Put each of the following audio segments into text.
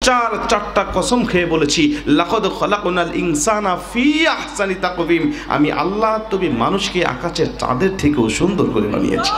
চারটা কসম খেয়ে বলেছি, লাকাদ খালাকনাল ইনসানা ফি আহসানি তাকওয়িম, আমি আল্লাহ তুমি মানুষকে আকাশের চাঁদের থেকেও সুন্দর করে বানিয়েছি।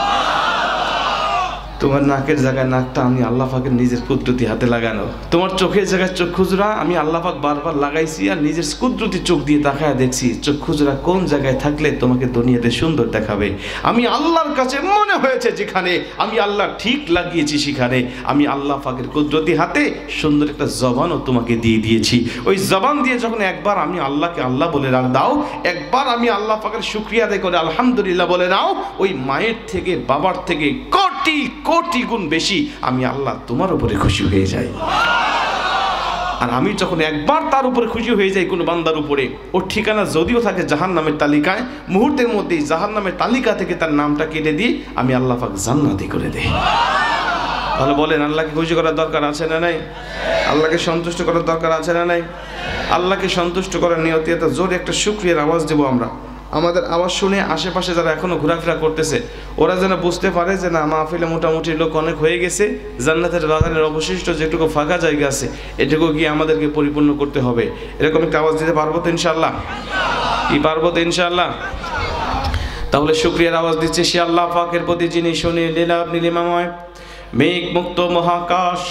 তোমার নাকের জায়গায় নাকটা আমি আল্লাহ পাকের নিজের কুদরতি হাতে লাগানো, তোমার চোখের জায়গায় চক্ষুজোড়া আমি আল্লাহ পাক বারবার লাগাইছি, আর নিজের কুদরতি চোখ দিয়ে তাকায় দেখছি চক্ষুজোড়া কোন জায়গায় থাকলে তোমাকে দুনিয়াতে সুন্দর দেখাবে। আমি আল্লাহর কাছে মনে হয়েছে যেখানে আমি আল্লাহ ঠিক লাগিয়েছি সেখানে আমি আল্লাহ পাকের কুদরতি হাতে সুন্দর একটা জবানও তোমাকে দিয়ে দিয়েছি। ওই জবান দিয়ে যখন একবার আমি আল্লাহকে আল্লাহ বলে দাও, একবার আমি আল্লাহ পাকের শুকরিয়া আদায় করে আলহামদুলিল্লাহ বলে নাও, ওই মায়ের থেকে বাবার থেকে কোটি কোটি গুণ বেশি আমি আল্লাহ তোমার উপরে খুশি হয়ে যাই। আর আমি যখন একবার তার উপরে খুশি হয়ে যাই কোনো বান্দার উপরে, ওর ঠিকানা যদিও থাকে জাহান্নামের তালিকায়, মুহূর্তের মধ্যেই জাহান্নামের তালিকা থেকে তার নামটা কেটে দিয়ে আমি আল্লাহ পাক জান্নাতি করে দেই। তাহলে বলেন আল্লাহকে খুশি করার দরকার আছে না নাই? আল্লাহকে সন্তুষ্ট করার দরকার আছে না নাই? আল্লাহকে সন্তুষ্ট করার নিয়তে এত জোরে একটা শুকরিয়ার আওয়াজ দেবো আমরা। আমাদের আওয়াজ শুনে আশেপাশে যারা এখনো ঘোরাফেরা করতেছে ওরা যেন বুঝতে পারে যে না, মাহফিলে মোটামুটি লোক অনেক হয়ে গেছে, জান্নাতের বাগানের অবশিষ্ট যেটুকু ফাঁকা জায়গা আছে এটুকু গিয়ে আমাদেরকে পরিপূর্ণ করতে হবে। এরকম একটা আওয়াজ দিতে পারবো তো ইনশাআল্লাহ? কি পারবো তো ইনশাআল্লাহ? তাহলে শুকরিয়ার আওয়াজ দিচ্ছে সে আল্লাহ পাকের প্রতি যিনি শুনে নীলিমাময় মেঘ মুক্ত মহাকাশ,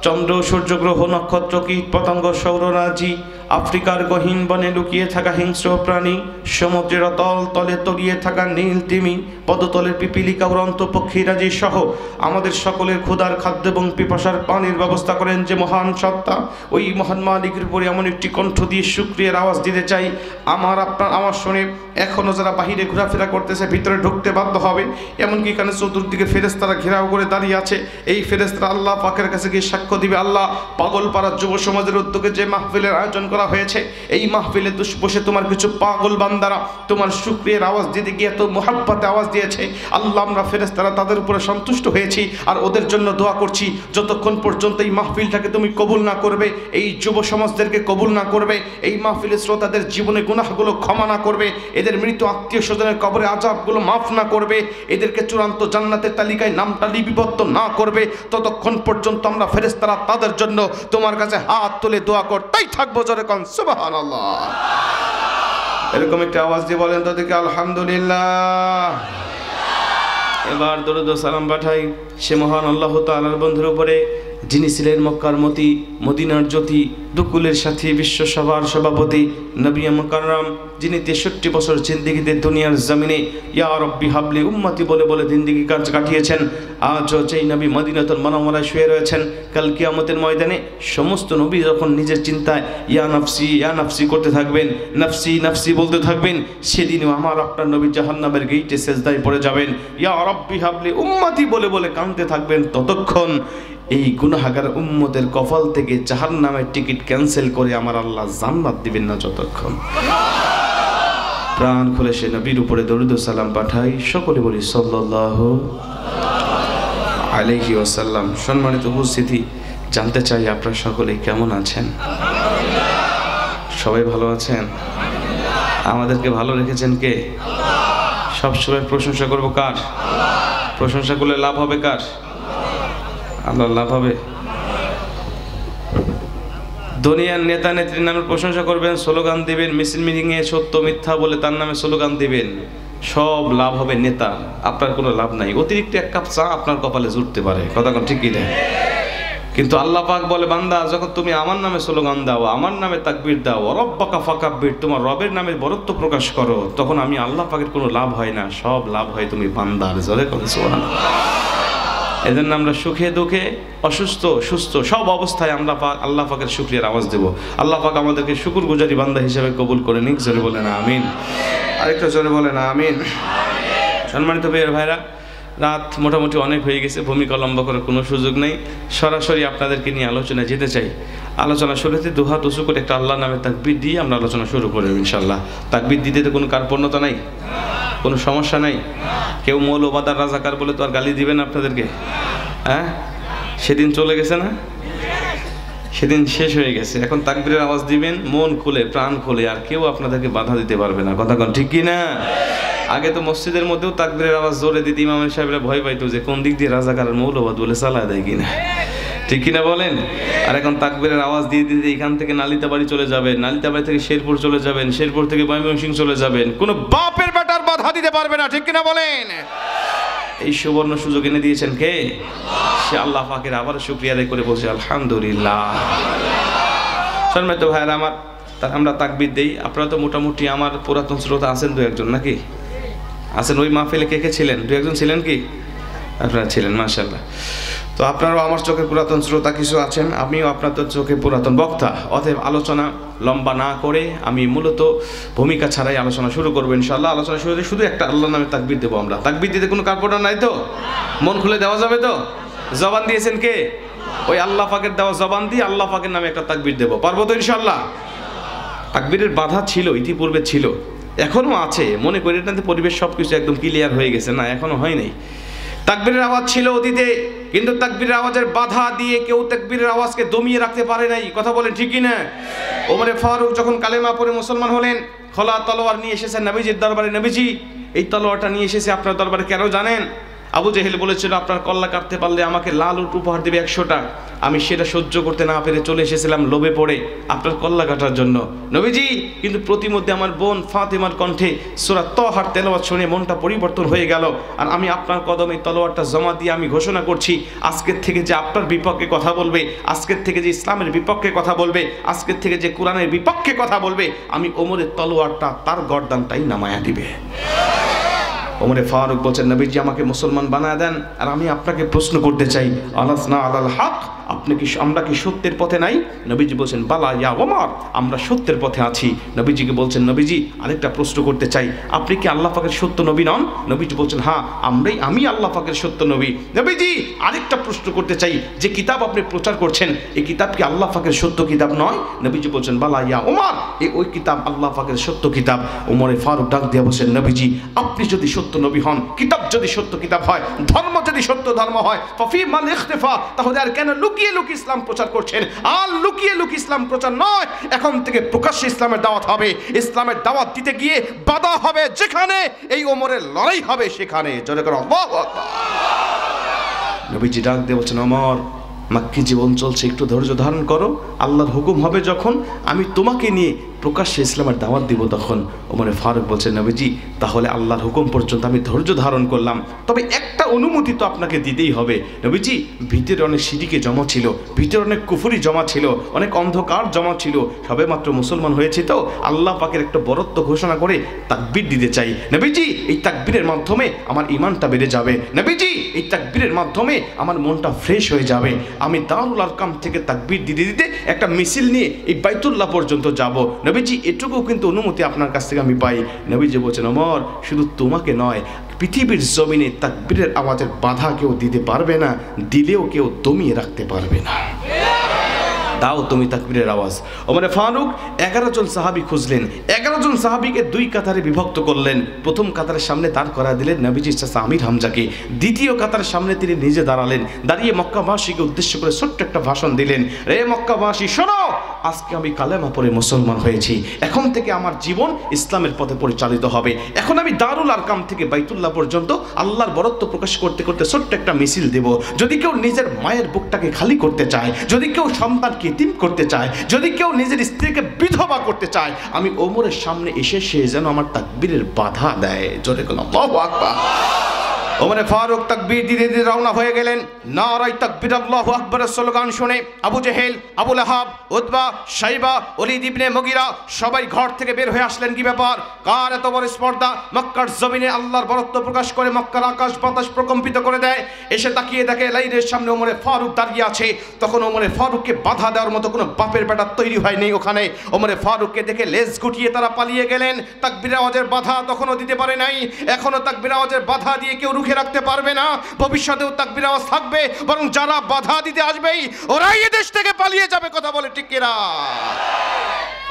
চন্দ্র সূর্য গ্রহ নক্ষত্র কীট পতঙ্গ সৌররাজি, আফ্রিকার গহীন বনে লুকিয়ে থাকা হিংস্র প্রাণী, সমুদ্রের অতল তলে তলিয়ে থাকা নীল তিমি, পদতলের পিপিলিকা উড়ন্ত পক্ষীরাজি সহ আমাদের সকলের ক্ষুধার খাদ্য এবং পিপাসার পানির ব্যবস্থা করেন যে মহান সত্তা, ওই মহান মালিকের উপরে এমন একটি কণ্ঠ দিয়ে শুকরিয়ার আওয়াজ দিতে চাই। আমার আপনার আওয়াজ শুনে এখনও যারা বাহিরে ঘোরাফেরা করতেছে ভিতরে ঢুকতে বাধ্য হবে, এমনকি এখানে চতুর্দিকে ফেরেশতারা ঘেরাও করে দাঁড়িয়ে আছে। এই ফেরেশতারা আল্লাহ পাকের কাছে গিয়ে সাক্ষ্য দিবে, আল্লাহ পাগলপাড়া যুব সমাজের উদ্যোগে যে মাহফিলের আয়োজন করা হয়েছে, এই মাহফিলে বসে তোমার কিছু পাগল বান্দারা তোমার শুকরিয়ার আওয়াজ দিতে গিয়ে এত মোহাব্বতে আওয়াজ দিয়েছে, আল্লাহ আমরা ফেরেশতারা তাদের উপরে সন্তুষ্ট হয়েছি আর ওদের জন্য দোয়া করছি যতক্ষণ পর্যন্ত এই মাহফিলটাকে তুমি কবুল না করবে, এই যুব সমাজদেরকে কবুল না করবে, এই মাহফিলের শ্রোতাদের জীবনে গুনাহগুলো ক্ষমা না করবে, এদের মৃত আত্মীয় স্বজনের কবরে আযাবগুলো মাফ না করবে, এদেরকে চূড়ান্ত জান্নাতের তালিকায় নামটা লিপিবদ্ধ না করবে, ততক্ষণ পর্যন্ত আমরা ফেরেশতারা তাদের জন্য তোমার কাছে হাত তুলে দোয়া করতেই থাকবো। জোরে কোন সুবহানাল্লাহ। এরকম একটা আওয়াজ দিয়ে বলেন তাদেরকে আলহামদুলিল্লাহ। এবার দরুদ ও সালাম পাঠাই সে মহান আল্লাহ তাআলার বন্ধুর উপরে যিনি ছিলেন মক্কার মতি, মদিনার জ্যোতি, দুকুলের সাথী, বিশ্বসভার সভাপতি, নবী মুকাররম, যিনি 63 বছর জিন্দেগিতে দুনিয়ার জমিনে ইয়া রব্বি হাবলি উম্মতি বলে বলে জিন্দেগি কাটিয়েছেন। আজও যেই নবী মদিনাতুল মুনাওয়ারায় শুয়ে রয়েছেন, কাল কিয়ামতের ময়দানে সমস্ত নবী যখন নিজের চিন্তায় ইয়া নাফসি করতে থাকবেন, নাফসি নাফসি বলতে থাকবেন, সেদিনও আমার আপনার নবী জাহান্নামের গেইটে সেজদায় পড়ে যাবেন, ইয়া রব্বি হাবলি উম্মতি বলে বলে কাঁদতে থাকবেন। ততক্ষণ এই গুনাহগার উম্মতের কপাল থেকে জাহান্নামের টিকিট ক্যান্সেল করে আমার আল্লাহ জান্নাত দিবেন না যতক্ষণ। প্রাণ খুলে সে নবীর উপরে দরুদ ও সালাম পাঠাই, সকলে বলি সাল্লাল্লাহু আলাইহি ওয়াসাল্লাম। সম্মানিত উপস্থিতি, জানতে চাই আপনারা সকলে কেমন আছেন? সবাই ভালো আছেন? আমাদেরকে ভালো রেখেছেন কে? সবসময় প্রশংসা করব কার? প্রশংসা করলে লাভ হবে কার? আল্লাহ লাভ হবে। দুনিয়ার নেতা নেত্রীর নামে প্রশংসা করবেন, স্লোগান দিবেন, মিছিল মিটিংয়ে সত্য মিথ্যা বলে তার নামে স্লোগান দিবেন, সব লাভ হবে নেতা, আপনার কোনো লাভ নাই। অতিরিক্ত এক কাপ চা আপনার কপালে জুটতে পারে, কথা কোন ঠিক কি না? কিন্তু আল্লাহ পাক বলে, বান্দা যখন তুমি আমার নামে স্লোগান দাও, আমার নামে তাকবীর দাও, রব্বাকা ফাকাব্বির, তোমার রবের নামে বরত্ব প্রকাশ করো, তখন আমি আল্লাহ পাকের কোনো লাভ হয় না, সব লাভ হয় তুমি বান্দার। জোরে কোন সুবহানাল্লাহ। এজন্য আমরা সুখে দুঃখে, অসুস্থ সুস্থ সব অবস্থায় আমরা আল্লাহ পাকের শুকরিয়ার আওয়াজ দেব। আল্লাহ পাক আমাদেরকে শুকরগুজারি বান্দা হিসেবে কবুল করে নিক। জোরে বলেন আমিন। আরেকটা জোরে বলেন আমিন। সম্মানিত ভাইরা, রাত মোটামুটি অনেক হয়ে গেছে, ভূমিকা লম্বা করার কোনো সুযোগ নেই, সরাসরি আপনাদেরকে নিয়ে আলোচনায় যেতে চাই। আলোচনা শুরুতে দুহাত উঁচু করে একটা আল্লাহ নামে তাকবীর দিয়ে আমরা আলোচনা শুরু করব ইনশাআল্লাহ। তাকবীর দিতে তো কোনো কার্পণ্যতা নাই, কোনো সমস্যা নাই। কেউ মৌলবাদার রাজাকার বলে তো আর গালি দিবেন আপনাদেরকে? হ্যাঁ, সেদিন চলে গেছে না, সেদিন শেষ হয়ে গেছে। এখন তাকবীরের আওয়াজ দিবেন মন খুলে, প্রাণ খুলে, আর কেউ আপনাদেরকে বাধা দিতে পারবে না, কথা কোন ঠিক কি না? আগে তো মসজিদের মধ্যেও তাকবীরের আওয়াজ জোরে দিতে ইমাম সাহেবরা ভয় পাইতো যে কোন দিক দিয়ে রাজাকার আর মৌলবাদ বলে চালায় দেয় কিনা। ঠিক কিনা বলেন? আর এখন তাকবীরের আওয়াজ দিয়ে দিতে এখান থেকে নালিতাবাড়ি চলে যাবেন, নালিতাবাড়ি থেকে শেরপুর চলে যাবেন, শেরপুর থেকে ময়মনসিংহ চলে যাবেন, কোনো বাপের বেটার বাধা দিতে পারবে না। ঠিক কিনা বলেন? এই সুবর্ণ সুযোগ এনে দিয়েছেন কে? সে আল্লাহ পাকের আবার শুকরিয়া আদায় করে বলছে আলহামদুলিল্লাহ। সম্মানিত ভাইরা আমার, আমরা তাকবীর দেই। আপনারা তো মোটামুটি আমার পুরাতন শ্রোতা আছেন দু একজন, নাকি আছেন? ওই মাহফিলে কে কে ছিলেন? দু একজন ছিলেন কি? আপনারা ছিলেন, মাশাআল্লাহ। তো আপনারাও আমার চোখে পুরাতন শ্রোতা কিছু আছেন, আমিও আপনাদের চোখে পুরাতন বক্তা। অতএব আলোচনা লম্বা না করে আমি মূলত ভূমিকা ছাড়াই আলোচনা শুরু করবো ইনশাআল্লাহ। আলোচনা শুরুতে শুধু একটা আল্লাহর নামে তাকবীর দেবো আমরা। তাকবীর দিতে কোনো কার্পণ্য নাই তো? মন খুলে দেওয়া যাবে তো? জবান দিয়েছেন কে? ওই আল্লাহ পাকের দেওয়া জবান দিয়ে আল্লাহ পাকের নামে একটা তাকবীর দেবো, পারবো তো ইনশাআল্লাহ? তাকবীরের বাধা ছিল, ইতিপূর্বে ছিল, এখনো আছে। মনে করি এটাতে পরিবেশ সবকিছু একদম ক্লিয়ার হয়ে গেছে, না, এখনো হয় নাই। তাকবীরের আওয়াজ ছিল অতীতে, কিন্তু তাকবীরের আওয়াজের বাধা দিয়ে কেউ তাকবীরের আওয়াজকে দমিয়ে রাখতে পারে নাই। কথা বলেন ঠিক কি না? ওমরে ফারুক যখন কালেমা পড়ে মুসলমান হলেন, খোলা তলোয়ার নিয়ে এসেছেন নবীজির দরবারে। নবীজি, এই তলোয়ারটা নিয়ে এসেছে আপনার দরবারে কেন জানেন? আবু জেহেল বলেছিল আপনার কল্লা কাটতে পারলে আমাকে লাল উট উপহার দেবে 100টা। আমি সেটা সহ্য করতে না পেরে চলে এসেছিলাম লোভে পড়ে আপনার কল্লা কাটার জন্য নবীজি। কিন্তু প্রতিমধ্যে আমার বোন ফাতেমার কণ্ঠে সূরা তাহার তেলাওয়াত শুনে মনটা পরিবর্তন হয়ে গেল। আর আমি আপনার কদমে তলোয়ারটা জমা দিয়ে আমি ঘোষণা করছি, আজকের থেকে যে আপনার বিপক্ষে কথা বলবে, আজকের থেকে যে ইসলামের বিপক্ষে কথা বলবে, আজকের থেকে যে কোরআনের বিপক্ষে কথা বলবে, আমি ওমরের তলোয়ারটা তার গর্দানটাই নামায়া দিবে। ওমরে ফারুক বলছেন, নবীজি আমাকে মুসলমান বানায় দেন, আর আমি আপনাকে প্রশ্ন করতে চাই, আলাসনা আলাল হক, আমরা কি সত্যের পথে নাই? নবীজি বলছেন, বালা ইয়া ওমর, আমরা সত্যের পথে আছি। নবীজিকে বলছেন, নবীজি আরেকটা প্রশ্ন করতে চাই, আপনি কি আল্লাহ পাকের সত্য নবী নন? নবীজি বলছেন, হ্যাঁ, আমি আল্লাহ পাকের সত্য নবী। নবীজি আরেকটা প্রশ্ন করতে চাই, যে কিতাব আপনি প্রচার করছেন, এই কিতাব কি আল্লাহ পাকের সত্য কিতাব নয়? নবীজি বলছেন, বালা ইয়া ওমর, ওই কিতাব আল্লাহ পাকের সত্য কিতাব। ওমরে ফারুক ডাক দিয়ে বলছেন, নবীজি আপনি যদি সত্য নবী হন, কিতাব যদি সত্য কিতাব হয়, ধর্ম যদি সত্য ধর্ম হয়, ফাফি মাল ইখতিফা, তাহলে আর কেন লুকিয়ে লুকিয়ে ইসলাম প্রচার করছেন? আর লুকিয়ে লুকিয়ে ইসলাম প্রচার নয়, এখন থেকে প্রকাশ্যে ইসলামের দাওয়াত হবে। ইসলামের দাওয়াত দিতে গিয়ে বাধা হবে যেখানে, এই ওমরের লড়াই হবে সেখানে। জোরে করে আল্লাহু আকবার। নবীজি ডাক দিয়ে বলছেন, ওমর মাক্কি জীবন চলছে, একটু ধৈর্য ধারণ করো, আল্লাহর হুকুম হবে যখন আমি তোমাকে নিয়ে প্রকাশ্যে ইসলামের দাওয়াত দিব তখন। ওমরে ফারুক বলছেন, নবীজি তাহলে আল্লাহর হুকুম পর্যন্ত আমি ধৈর্য ধারণ করলাম, তবে একটা অনুমতি তো আপনাকে দিতেই হবে। নবীজি ভিতরে অনেক শিরকে জমা ছিল, ভিতরে অনেক কুফরি জমা ছিল, অনেক অন্ধকার জমা ছিল, সবে মাত্র মুসলমান হয়েছে, তো আল্লাহ পাকের একটা বরত্ব ঘোষণা করে তাকবীর দিতে চাই। নবীজি এই তাকবীরের মাধ্যমে আমার ঈমানটা বেড়ে যাবে, নবীজি এই তাকবীরের মাধ্যমে আমার মনটা ফ্রেশ হয়ে যাবে। আমি দারুল আরকাম থেকে তাকবীর দিতে দিতে একটা মিছিল নিয়ে এই বাইতুল্লাহ পর্যন্ত যাব। নবীজি এটুকু কিন্তু অনুমতি আপনার কাছ থেকে আমি পাই। নবীজি বলছেন, ওমর শুধু তোমাকে নয়, পৃথিবীর জমিনে তাকবীরের আওয়াজের বাধা কেউ দিতে পারবে না, দিলেও কেউ দমিয়ে রাখতে পারবে না। দাও তুমি তাকবীরের আওয়াজ। ওমরে ফারুক 11 জন সাহাবী খুঁজলেন, 11 জন সাহাবীকে 2 কাতারে বিভক্ত করলেন। প্রথম কাতারের সামনে দাঁড় করা দিলেন নবীজির চাচা আমির হামজাকে, দ্বিতীয় কাতারের সামনে তিনি নিজে দাঁড়ালেন, দাঁড়িয়ে মক্কাবাসীকে উদ্দেশ্য করে ছোট্ট একটা ভাষণ দিলেন, রে মক্কাবাসী শোনো, আজকে আমি কালেমা পড়ে মুসলমান হয়েছি, এখন থেকে আমার জীবন ইসলামের পথে পরিচালিত হবে। এখন আমি দারুল আরকাম থেকে বাইতুল্লাহ পর্যন্ত আল্লাহর বরত্ব প্রকাশ করতে করতে ছোট্ট একটা মিছিল দেব। যদি কেউ নিজের মায়ের বুকটাকে খালি করতে চায়, যদি কেউ সন্তানকে ইতিম করতে চায়, যদি কেউ নিজের স্ত্রীকে বিধবা করতে চায়, আমি ওমরের সামনে এসে সে যেন আমার তাকবীরের বাধা দেয়। জোরে বলুন আল্লাহু আকবার। ওমরে ফারুক তাকবীর দিতে দিতে রওনা হয়ে গেলেন। নারায়ে তাকবীর আল্লাহু আকবারের স্লোগান শুনে আবু জেহেল, আবু লাহাব, উতবা, শাইবা, ওলীদ ইবনে মুগীরা সবাই ঘর থেকে বের হয়ে আসলেন। কি ব্যাপার? কার এত বড় স্পর্ধা? মক্কার জমিনে আল্লাহর বরত্ব প্রকাশ করে মক্কার আকাশ বাতাস প্রকম্পিত করে দেয়। এসে তাকিয়ে দেখে লাইনের সামনে ওমরে ফারুক দাঁড়িয়ে আছে। তখন ওমরে ফারুককে বাধা দেওয়ার মতো কোনো বাপের বেটা তৈরি হয়নি ওখানে। ওমরে ফারুককে দেখে লেজ গুটিয়ে তারা পালিয়ে গেলেন। তাকবীর আওয়াজের বাধা তখনও দিতে পারে নাই, এখনো তাকবীর আওয়াজের বাধা দিয়ে কেউ রুখে রাখতে পারবে না, ভবিষ্যতেও তাকবীর আওয়াজ থাকবে, বরং যারা বাধা দিতে আসবেই ওরাই এই দেশ থেকে পালিয়ে যাবে। কথা বলে ঠিক কিনা?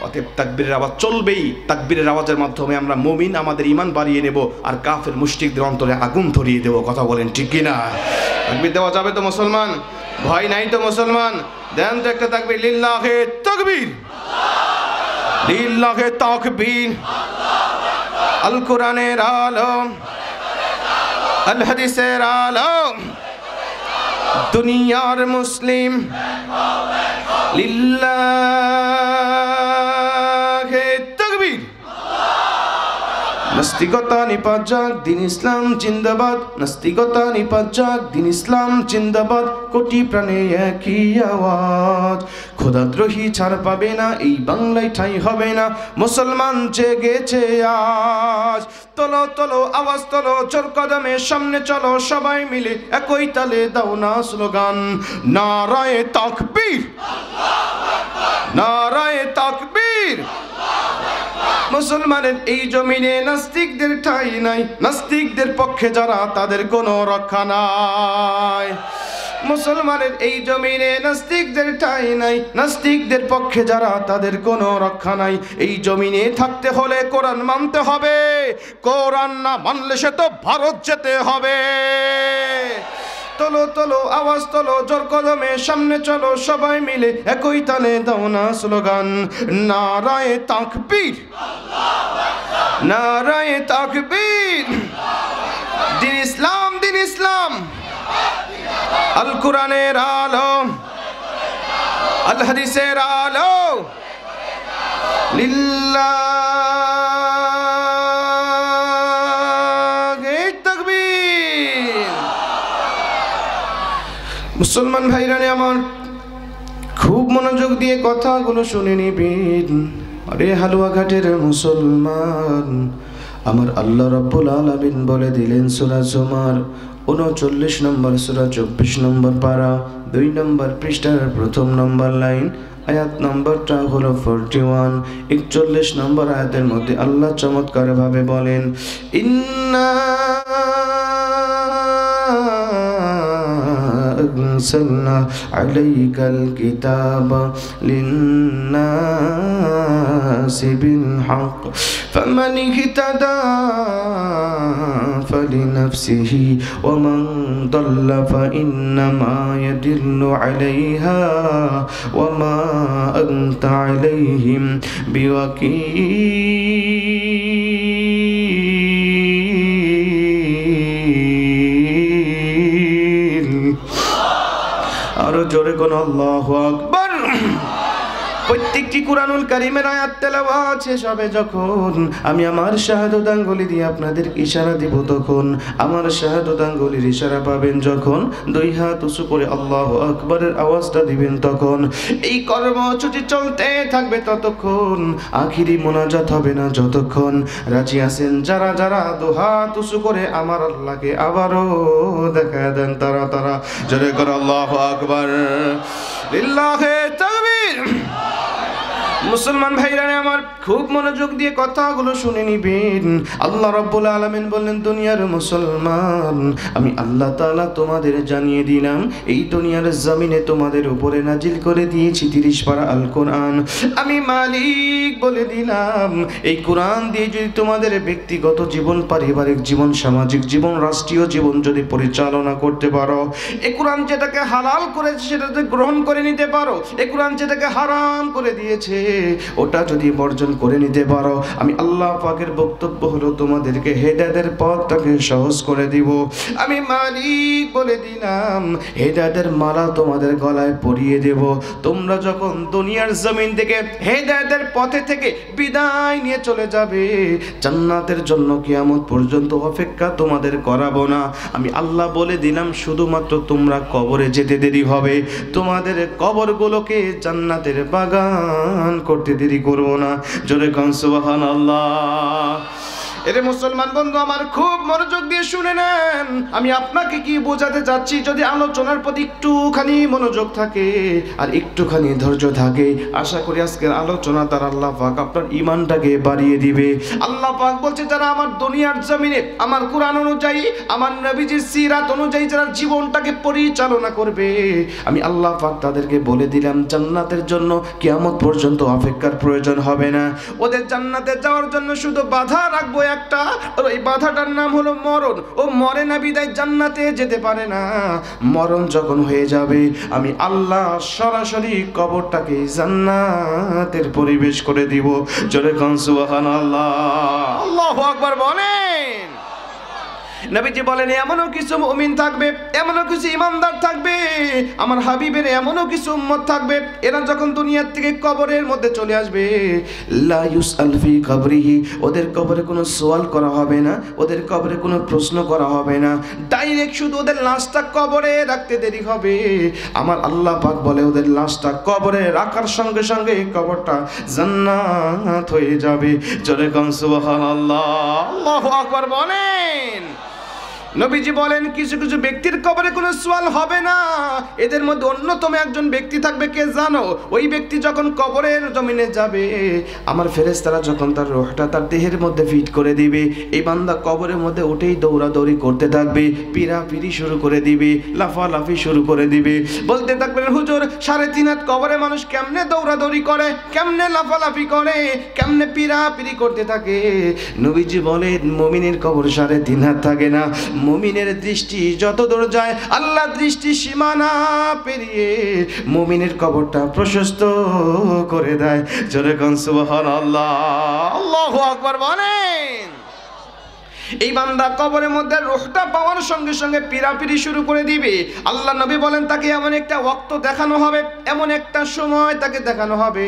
অতএব তাকবীরের আওয়াজ চলবেই। তাকবীরের আওয়াজের মাধ্যমে আমরা মুমিন আমাদের ঈমান বাড়িয়ে নেব, আর কাফের মুশরিকদের অন্তরে আগুন ধরিয়ে দেব। কথা বলেন ঠিক কিনা? তাকবীর দেওয়া যাবে তো মুসলমান? ভয় নাই তো মুসলমান? দেন তো একটা তাকবীর। লিল্লাহে তাকবীর, লিল্লাহে তাকবীর। আল কোরআনের আলো, আল হাদিসের আলো, দুনিয়ার মুসলিম লিল্লাহে তাকবীর। নাস্তিকতা নিপাত যাক, দিন ইসলাম জিন্দাবাদ। নাস্তিকতা নিপাত যাক, দিন ইসলাম জিন্দাবাদ। কোটি প্রাণে একই আওয়াজ, খোদাদ্রোহী ছাড় পাবে না, এই বাংলায় ঠাঁই হবে না। মুসলমান জেগেছে আজ, তোলো তোলো আওয়াজ তোলো, জোর কদমে সামনে চলো, সবাই মিলে একই তালে দাও না স্লোগান, নারায়ে তাকবীর, নারায়ে তাকবীর। মুসলমানের এই জমিনে নাস্তিকদের ঠাঁই নাই, নাস্তিকদের পক্ষে যারা তাদের কোনো রক্ষা নাই। মুসলমানের এই জমিনে নাস্তিকদের ঠাঁই নাই, নাস্তিকদের পক্ষে যারা তাদের কোনো রক্ষা নাই। এই জমিনে থাকতে হলে কোরআন মানতে হবে, কোরআন না মানলে সে তো ভারত যেতে হবে। তোলো তোলো আওয়াজ তোলো, জোর কদমে সামনে চলো, সবাই মিলে একই তালে দাও না স্লোগান, নারায়ে তাকবীর, নারায়ে তাকবীর। দিন ইসলাম, দিন ইসলাম, আল কোরআনের আলো, আল হাদিসের আলো, লিল্লাহে তাকবীর। মুসলমান ভাইরানে আমার, খুব মনোযোগ দিয়ে কথাগুলো শুনে নিবেন। আরে হালুয়াঘাটের মুসলমান, আমার আল্লাহ রাব্বুল আলামিন বলে দিলেন সূরা জুমার 39 নম্বর সূরা 24 নম্বর পারা 2 নম্বর পৃষ্ঠার প্রথম নম্বর লাইন, আয়াত নম্বরটা হলো 41। 41 নম্বর আয়াতের মধ্যে আল্লাহ চমৎকার ভাবে বলেন, ইন্না أنزلنا عليك الكتاب للناس بالحق فمن اهتدى فلنفسه ومن ضل فإنما يدل عليها وما أنت عليهم بوكيل। আরো জোরে কোন আল্লাহু আকবার। প্রত্যেকটি কুরআনুল কারীমের আয়াত তেলাওয়াত শেষ হবে যখন, আমি আমার শাহাদাত আঙ্গুলি দিয়ে আপনাদের ইশারা দিব, তখন আমার শাহাদাত আঙ্গুলির ইশারা পাবেন যখন, দুই হাত উঁচু করে আল্লাহু আকবারের আওয়াজটা দিবেন তখন। এই কর্মসূচি চলতে থাকবে ততক্ষণ, আখিরি মোনাজাত হবে না যতক্ষণ। রাজি আছেন যারা যারা দুহাত উঁচু করে আমার আল্লাহকে আবারও দেখা দেন তারা তারা, জোরে করে আল্লাহু আকবার, লিল্লাহে তাকবীর। মুসলমান ভাইরানে আমার, খুব মনোযোগ দিয়ে কথাগুলো শুনে নিবেন। আল্লাহ রাব্বুল আলামিন বললেন, দুনিয়ার মুসলমান, আমি আল্লাহ তাআলা তোমাদের জানিয়ে দিলাম, এই দুনিয়ার জমিনে তোমাদের উপরে নাজিল করে দিয়েছি 30 পারা আল কোরআন। আমি মালিক বলে দিলাম, এই কোরআন দিয়ে যদি তোমাদের ব্যক্তিগত জীবন, পারিবারিক জীবন, সামাজিক জীবন, রাষ্ট্রীয় জীবন যদি পরিচালনা করতে পারো, এই কোরআন যেটাকে হালাল করেছে সেটাতে গ্রহণ করে নিতে পারো, এই কোরআন যেটাকে হারাম করে দিয়েছে ওটা যদি বর্জন করে নিতে পারো, আমি আল্লাহ পাকের বক্তব্য হলো তোমাদেরকে হেদায়েতের পথটাকে সহজ করে দিব। আমি মালিক বলে দিলাম, হেদায়েতের মালা তোমাদের গলায় পরিয়ে দেব। তোমরা যখন দুনিয়ার জমিন থেকে হেদায়েতের পথে থেকে বিদায় নিয়ে চলে যাবে, জান্নাতের জন্য কিয়ামত পর্যন্ত অপেক্ষা তোমাদের করাবো না। আমি আল্লাহ বলে দিলাম, শুধুমাত্র তোমরা কবরে যেতে দেরি হবে, তোমাদের কবরগুলোকে জান্নাতের বাগান করতে দেরি করবো না। জোরে কোন সুবহানাল্লাহ। এরে মুসলমান বন্ধু আমার, খুব মনোযোগ দিয়ে শুনে নেন, আমি আপনাকে কি বোঝাতে চাচ্ছি। যদি আলোচনার প্রতি একটুখানি মনোযোগ থাকে আর একটুখানি ধৈর্য থাকে, আশা করি আজকের আলোচনা তার আল্লাহ পাক আপনার ঈমানটাকে বাড়িয়ে দিবে। আল্লাহ পাক বলছে, যারা আমার দুনিয়ার জমিনে আমার কোরআন অনুযায়ী, আমার নবীজির সিরাত অনুযায়ী যারা জীবনটাকে পরিচালনা করবে, আমি আল্লাহ পাক তাদেরকে বলে দিলাম, জান্নাতের জন্য কিয়ামত পর্যন্ত অপেক্ষার প্রয়োজন হবে না। ওদের জান্নাতে যাওয়ার জন্য শুধু বাধা রাখবো একটা, ওই বাধাটার নাম হলো মরণ। ও মরে না বিদায় জান্নাতে যেতে পারে না। মরণ যখন হয়ে যাবে, আমি আল্লাহ সরাসরি কবরটাকে জান্নাতের পরিবেশ করে দিব। জোরে কোন সুবহানাল্লাহ। আল্লাহু আকবার বলেন। নবীজি বলেন এমনও কিছু মুমিন থাকবে, এমনও কিছু ইমানদার থাকবে, আমার হাবিবের এমনও কিছু উম্মত থাকবে, এরা যখন দুনিয়ার থেকে কবরের মধ্যে চলে আসবে, লা ইউসআল ফি কবরিহি, ওদের কবরে কোনো সওয়াল করা হবে না, ওদের কবরে কোনো প্রশ্ন করা হবে না, ডাইরেক্ট শুধু ওদের লাশটা কবরে রাখতে দেরি হবে। আমার আল্লাহ পাক বলে ওদের লাশটা কবরে রাখার সঙ্গে সঙ্গে কবরটা জান্নাত হয়ে যাবে। জোরে কোন সুবহানাল্লাহ, আল্লাহু আকবার বলেন। নবীজি বলেন কিছু কিছু ব্যক্তির কবরে কোনো সওয়াল হবে না। এদের মধ্যে অন্যতম একজন ব্যক্তি থাকবে, কে জানো? ওই ব্যক্তি যখন কবরের জমিনে যাবে, আমার ফেরেশতারা যখন তার রূহটা তার দেহের মধ্যে ফিট করে দিবে, এই বান্দা কবরের মধ্যে উঠেই দৌড়াদৌড়ি করতে থাকবে, পিড়াপিড়ি শুরু করে দিবে, লাফালাফি শুরু করে দিবে, বলতে থাকবেন হুজুর 3.5 হাত কবরে মানুষ কেমনে দৌড়াদৌড়ি করে, কেমনে লাফালাফি করে, কেমনে পিড়াপিড়ি করতে থাকে। নবীজি বলেন মুমিনের কবর 3.5 হাত থাকে না। মুমিনের দৃষ্টি যত দূর যায়, আল্লাহর দৃষ্টি সীমানা পেরিয়ে মুমিনের কবরটা প্রশস্ত করে দেয়। জোরে কোন সুবহানাল্লাহ, আল্লাহু আকবার বলেন। এই বান্দা কবরের মধ্যে রূহটা পাওয়ার সঙ্গে সঙ্গে পিড়াপিড়ি শুরু করে দিবে। আল্লাহ নবী বলেন তাকে এমন একটা ওয়াক্ত দেখানো হবে, এমন একটা সময় তাকে দেখানো হবে,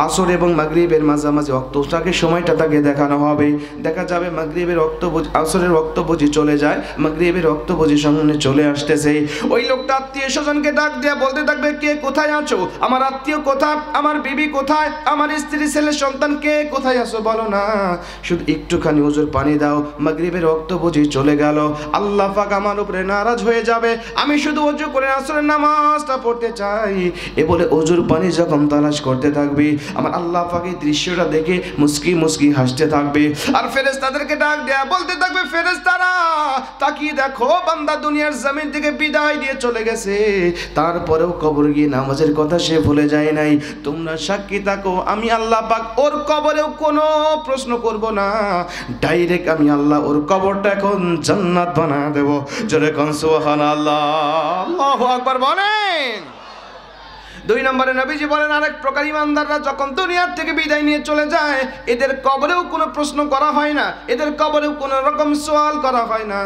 আসর এবং মাগরিবের মাঝামাঝি ওয়াক্তটাকে সময়টা তাকে দেখানো হবে। দেখা যাবে মাগরিবের ওয়াক্ত বুঝি, আসরের ওয়াক্ত বুঝি চলে যায়, মাগরিবের ওয়াক্ত বুঝি সামনে চলে আসতেছে। ওই লোকটা আত্মীয় স্বজনকে ডাক দিয়ে বলতে থাকবে, কে কোথায় আছো? আমার আত্মীয় কোথায়? আমার বিবি কোথায়? আমার স্ত্রী, ছেলে, সন্তান, কে কোথায় আছো বলো না, শুধু একটুখানি ওজুর পানি দাও। মাগরিবের ওয়াক্ত বুঝি চলে গেল, আল্লাহ পাক আমার উপরে নারাজ হয়ে যাবে, আমি শুধু ওযু করে আসরের নামাজটা পড়তে চাই। এ বলে ওজুর পানি যখন তালাশ করতে থাকবে, আমার আল্লাহ পাক এই দৃশ্যটা দেখে মুস্কি মুস্কি হাসতে থাকবে, আর ফেরেশতাদেরকে ডাক দেয়া বলতে থাকবে, ফেরেশতারা তাকিয়ে দেখো, বান্দা দুনিয়ার জমিন থেকে বিদায় দিয়ে চলে গেছে, তারপরেও কবরে গিয়ে নামাজের কথা সে ভুলে যায় নাই। তোমরা সাক্ষী থাকো, আমি আল্লাহ পাক ওর কবরেও কোনো প্রশ্ন করব না, ডাইরেক্ট আমি আল্লাহ ওর কবরটা এখন জান্নাত বানায় দেব। জোরে কোন সুবহানাল্লাহ, আল্লাহু আকবার বলেন। 2 নম্বরে নবীজি বলেন আরেক প্রকার ইমানদাররা যখন দুনিয়ার থেকে বিদায় নিয়ে চলে যায়, এদের কবরেও কোনো প্রশ্ন করা হয় না, এদের কবরেও কোনো রকম সওয়াল করা হয় না।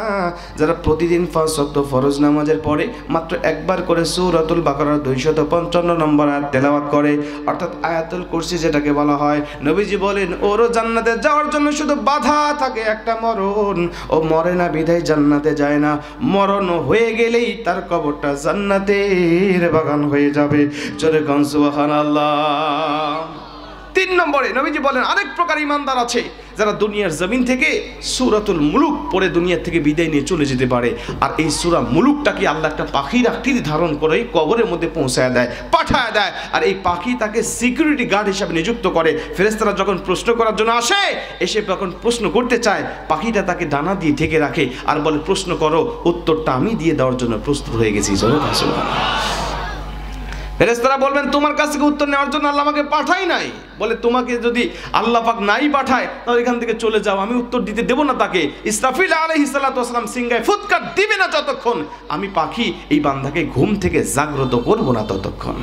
যারা প্রতিদিন 5 ওয়াক্ত ফরজ নামাজের পরে মাত্র একবার করে সূরাতুল বাকারার 255 নম্বর আয়াত তেলাওয়াত করে, অর্থাৎ আয়াতুল কুরসি যেটাকে বলা হয়, নবীজি বলেন ওরও জান্নাতে যাওয়ার জন্য শুধু বাধা থাকে একটা, মরণ। ও মরে না বিদায় জান্নাতে যায় না, মরণ হয়ে গেলেই তার কবরটা জান্নাতের বাগান হয়ে যাবে। জোরে কোন সুবহানাল্লাহ। 3 নম্বরে নবীজি বলেন আরেক প্রকার ইমানদার আছে, যারা দুনিয়ার জমিন থেকে সূরাতুল মুলুক পড়ে দুনিয়া থেকে বিদায় নিয়ে চলে যেতে পারে। আর এই সূরা মুলুকটাকে আল্লাহ একটা পাখির আকৃতি ধারণ করে কবরের মধ্যে পৌঁছায় দেয়, পাঠায় দেয়, আর এই পাখি তাকে সিকিউরিটি গার্ড হিসাবে নিযুক্ত করে। ফেরেশতারা যখন প্রশ্ন করার জন্য আসে, এসে যখন প্রশ্ন করতে চায়, পাখিটা তাকে ডানা দিয়ে ঢেকে রাখে আর বলে, প্রশ্ন করো, উত্তরটা আমি দিয়ে দেওয়ার জন্য প্রস্তুত হয়ে গেছি। ফেরেশতারা বলবেন তোমার কাছ থেকে উত্তর নেওয়ার জন্য আল্লাহ আমাকে পাঠাই নাই। বলে তোমাকে যদি আল্লাহ পাক নাই পাঠায় তাহলে এখান থেকে চলে যাও, আমি উত্তর দিতে দেব না তাকে। ইসরাফিল আলাইহিস সালাতু ওয়াস সালাম সিংহায় ফুৎকার দিবে না যতক্ষণ আমি পাখি এই বান্দাকে ঘুম থেকে জাগ্রত করব না ততক্ষণ।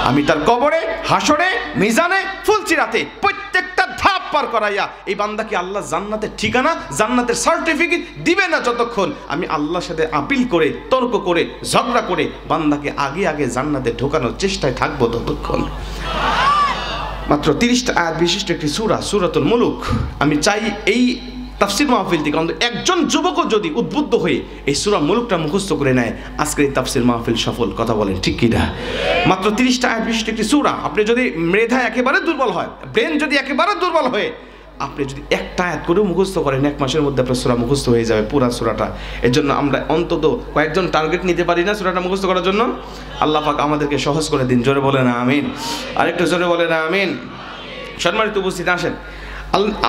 আমি তার কবরে, হাসরে, মিজানে, ফুলচিরাতে প্রত্যেকটা ধাপ পার করাইয়া এই বান্দাকে আল্লাহ জান্নাতের ঠিকানা, জান্নাতের সার্টিফিকেট দিবে না যতক্ষণ আমি আল্লাহর সাথে আপিল করে, তর্ক করে, ঝগড়া করে বান্দাকে আগে আগে জান্নাতে ঢোকানোর চেষ্টায় থাকবো ততক্ষণ। মাত্র 30টা আয়াত বিশিষ্ট একটি সূরা, সূরাতুল মুলুক। আমি চাই এই তাফসীর মাহফিল থেকে অন্তত একজন যুবকও যদি উদ্বুদ্ধ হয়ে এই সূরা মুলুকটা মুখস্থ করে নেয়, আজকের এই তাফসীর মাহফিল সফল। কথা বলেন ঠিক কি না? মাত্র 30টা আয়াত বিশিষ্ট একটি সূরা। আপনি যদি মেধা একেবারে দুর্বল হয়, ব্রেন যদি একেবারে দুর্বল হয়, আপনি যদি একটা আয়াত করেও মুখস্থ করেন, 1 মাসের মধ্যে আপনার সূরা মুখস্থ হয়ে যাবে, পুরা সূরাটা। এর জন্য আমরা অন্তত কয়েকজন টার্গেট নিতে পারি না সূরাটা মুখস্থ করার জন্য? আল্লাহ পাক আমাদেরকে সহজ করে দিন। জোরে বলেন আমিন। আরেকটু জোরে বলেন আমিন। সম্মানিত উপস্থিত আসেন,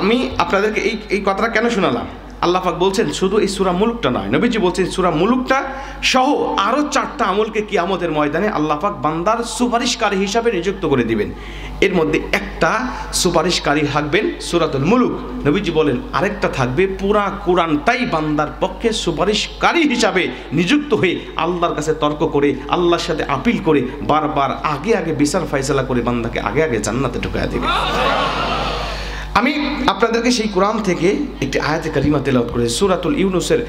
আমি আপনাদেরকে এই কথাটা কেন শোনালাম? আল্লাহ পাক বলছেন শুধু এই সূরা মুলুকটা নয়, নবীজি বলছেন সূরা মুলুকটা সহ আরও 4টা আমলকে কিয়ামতের ময়দানে আল্লাহ পাক বান্দার সুপারিশকারী হিসাবে নিযুক্ত করে দিবেন। এর মধ্যে একটা সুপারিশকারী থাকবেন সূরাতুল মুলুক। নবীজি বলেন আরেকটা থাকবে পুরা কোরআনটাই বান্দার পক্ষে সুপারিশকারী হিসাবে নিযুক্ত হয়ে আল্লাহর কাছে তর্ক করে, আল্লাহর সাথে আপিল করে, বারবার আগে আগে বিচার ফয়সালা করে বান্দাকে আগে আগে জান্নাতে ঢুকায়া দিবে। আমি আপনাদেরকে সেই কোরআন থেকে একটি আয়াতে কারিমা তেলাওয়াত করেছি, সূরাতুল ইউনূসের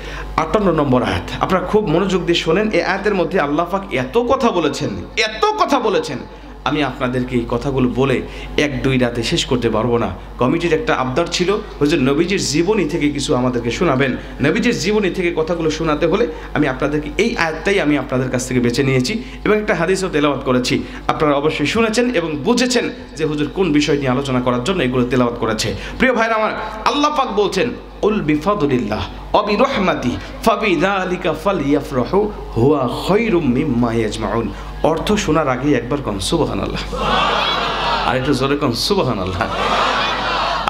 58 নম্বর আয়াত। আপনারা খুব মনোযোগ দিয়ে শোনেন। এই আয়াতের মধ্যে আল্লাহ পাক এত কথা বলেছেন, আমি আপনাদেরকে এই কথাগুলো বলে 1-2 রাতে শেষ করতে পারবো না। কমিটির একটা আবদার ছিল, হুজুর নবীজির জীবনী থেকে কিছু আমাদেরকে শোনাবেন। নবীজির জীবনী থেকে কথাগুলো শোনাতে হলে আমি আপনাদেরকে এই আয়াতটাই আমি আপনাদের কাছ থেকে বেছে নিয়েছি এবং একটা হাদিসও তেলাওয়াত করেছি। আপনারা অবশ্যই শুনেছেন এবং বুঝেছেন যে হুজুর কোন বিষয় নিয়ে আলোচনা করার জন্য এগুলো তেলাওয়াত করেছে। প্রিয় ভাইরা আমার, আল্লাহ পাক বলছেন, উল বিফাদুলিল্লাহ ওয়া বিরহমাতি ফাবিযালিকা ফালইফরাহু হুয়া খায়রুম মিম্মা ইয়াজমাউন। অর্থ শোনার আগে একবার কোন সুবহানাল্লাহ, আর একটু জোরে কোন সুবহানাল্লাহ।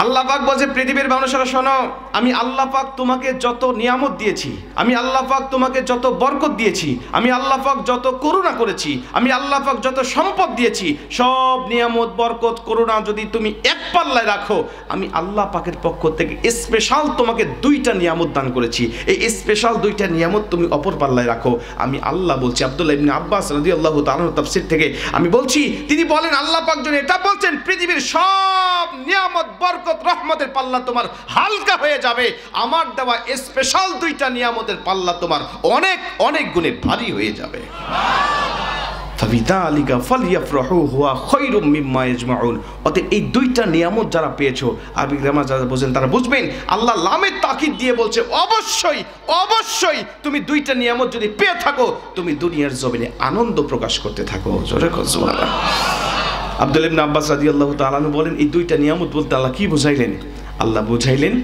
আল্লাহ পাক বলছে, পৃথিবীর মানুষেরা শোনো, আমি আল্লাহ পাক তোমাকে যত নিয়ামত দিয়েছি, আমি আল্লাহ পাক তোমাকে যত বরকত দিয়েছি, আমি আল্লাহ পাক যত করুণা করেছি, আমি আল্লাহ পাক যত সম্পদ দিয়েছি, সব নিয়ামত বরকত করুণা যদি তুমি এক পাল্লায় রাখো, আমি আল্লাহ পাকের পক্ষ থেকে স্পেশাল তোমাকে 2টা নিয়ামত দান করেছি। এই স্পেশাল 2টা নিয়ামত তুমি অপর পাল্লায় রাখো। আমি আল্লাহ বলছি। আব্দুল্লাহ ইবনে আব্বাস রাদিয়াল্লাহু তাআলা তাফসীর থেকে আমি বলছি, তিনি বলেন আল্লাহ পাক যখন এটা বলছেন, পৃথিবীর সব নিয়ামত বরকত রহমতের পাল্লা তোমার হালকা হয়ে যাবে, আমার দেওয়া স্পেশাল 2টা নিয়ামতের পাল্লা তোমার অনেক অনেক গুণে ভারী হয়ে যাবে। ফাবিযালিকা ফালইফরাহু হুয়া খায়রুম মিম্মা ইয়াজমাউন। অতএব এই 2টা নিয়ামত যারা পেয়েছো, আরবি গ্রামার যারা বোঝেন তারা বুঝবেন, আল্লাহ লামের তাকিদ দিয়ে বলছে, অবশ্যই অবশ্যই তুমি 2টা নিয়ামত যদি পেয়ে থাকো, তুমি দুনিয়ার জমিনে আনন্দ প্রকাশ করতে থাকো। জোরে কর সুবহানাল্লাহ। আব্দুল্লাহ ইবনে আব্বাস রাদিয়াল্লাহু তাআলা বলেন, এই 2টা নিয়ামত বলতে আল্লাহ কি বুঝাইলেন? আল্লাহ বুঝাইলেন,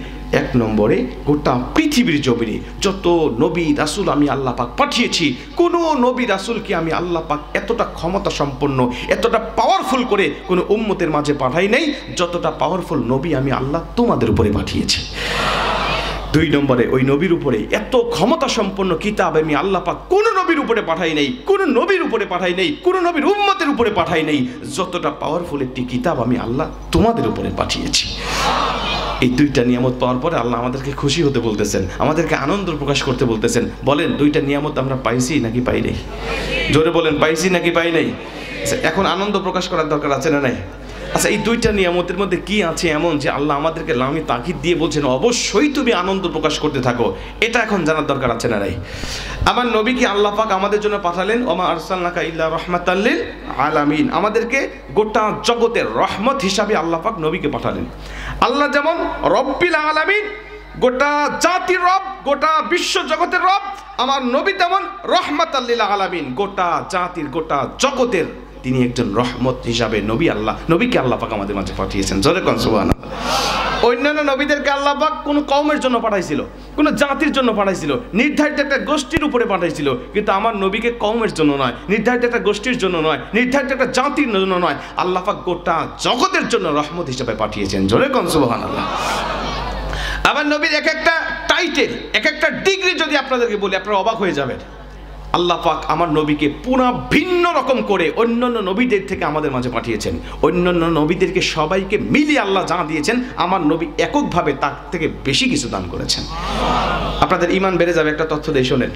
1 নম্বরে গোটা পৃথিবীর জমিনে যত নবী রাসূল আমি আল্লাহ পাক পাঠিয়েছি, কোনো নবী রাসূলকে আমি আল্লাহ পাক এতটা ক্ষমতা সম্পন্ন, এতটা পাওয়ারফুল করে কোনো উম্মতের মাঝে পাঠাই নাই, যতটা পাওয়ারফুল নবী আমি আল্লাহ তোমাদের উপরে পাঠিয়েছি। 2 নম্বরে ওই নবীর উপরে এত ক্ষমতা সম্পন্ন কিতাব আমি আল্লাহ পাক কোন নবীর উপরে পাঠাই নাই, কোন নবীর উপরে পাঠাই নাই, কোন নবীর উম্মতের উপরে পাঠাই নাই, যতটা পাওয়ারফুল একটি কিতাব আমি আল্লাহ তোমাদের উপরে পাঠিয়েছি। এই 2টা নিয়ামত পাওয়ার পরে আল্লাহ আমাদেরকে খুশি হতে বলতেছেন, আমাদেরকে আনন্দ প্রকাশ করতে বলতেছেন। বলেন 2টা নিয়ামত আমরা পাইছি নাকি পাই নাই? জোরে বলেন, পাইছি নাকি পাই নাই? এখন আনন্দ প্রকাশ করার দরকার আছে না নাই? আচ্ছা, এই 2টা নিয়ামতের মধ্যে কি আছে এমন যে আল্লাহ আমাদেরকে লামি তাকিদ দিয়ে বলছেন অবশ্যই তুমি আনন্দ প্রকাশ করতে থাকো? এটা এখন জানার দরকার আছে না নাই? আমার নবীকে আল্লাহ পাক আমাদের জন্য পাঠালেন, ওমা আরসালনাকা ইল্লা রাহমাতাল লিল আলামিন। আমাদেরকে গোটা জগতের রহমত হিসাবে আল্লাহ পাক নবীকে পাঠালেন। আল্লাহ যেমন রব্বিল আলামিন, গোটা জাতির রব, গোটা বিশ্ব জগতের রব, আমার নবী তেমন রহমাতাল লিল আলামিন, গোটা জাতির গোটা জগতের তিনি একজন রহমত হিসাবে নবীকে আল্লাহ পাক আমাদের মাঝে পাঠিয়েছেন। জোরে কোন সুবহানাল্লাহ। অন্যান্য নবীদেরকে আল্লাহ পাক কোন কওমের জন্য পাঠাইছিল, কোন জাতির জন্য পাঠাইছিল, নির্ধারিত একটা গোষ্ঠীর উপরে পাঠাইছিল, কিন্তু আমার নবীকে কওমের জন্য নয়, নির্ধারিত একটা গোষ্ঠীর জন্য নয়, নির্ধারিত একটা জাতির জন্য নয়, আল্লাহ পাক গোটা জগতের জন্য রহমত হিসাবে পাঠিয়েছেন। জোরে কোন সুবহানাল্লাহ। আমার নবীর এক একটা টাইটেল, এক একটা ডিগ্রি যদি আপনাদেরকে বলি আপনারা অবাক হয়ে যাবেন। আল্লাহ পাক আমার নবীকে পুরা ভিন্ন রকম করে অন্যান্য নবীদের থেকে আমাদের মাঝে পাঠিয়েছেন। অন্যান্য নবীদেরকে সবাইকে মিলিয়ে আল্লাহ যা দিয়েছেন, আমার নবী এককভাবে তার থেকে বেশি কিছু দান করেছেন। আপনাদের ঈমান বেড়ে যাবে। একটা তথ্য দিয়ে শোনেন,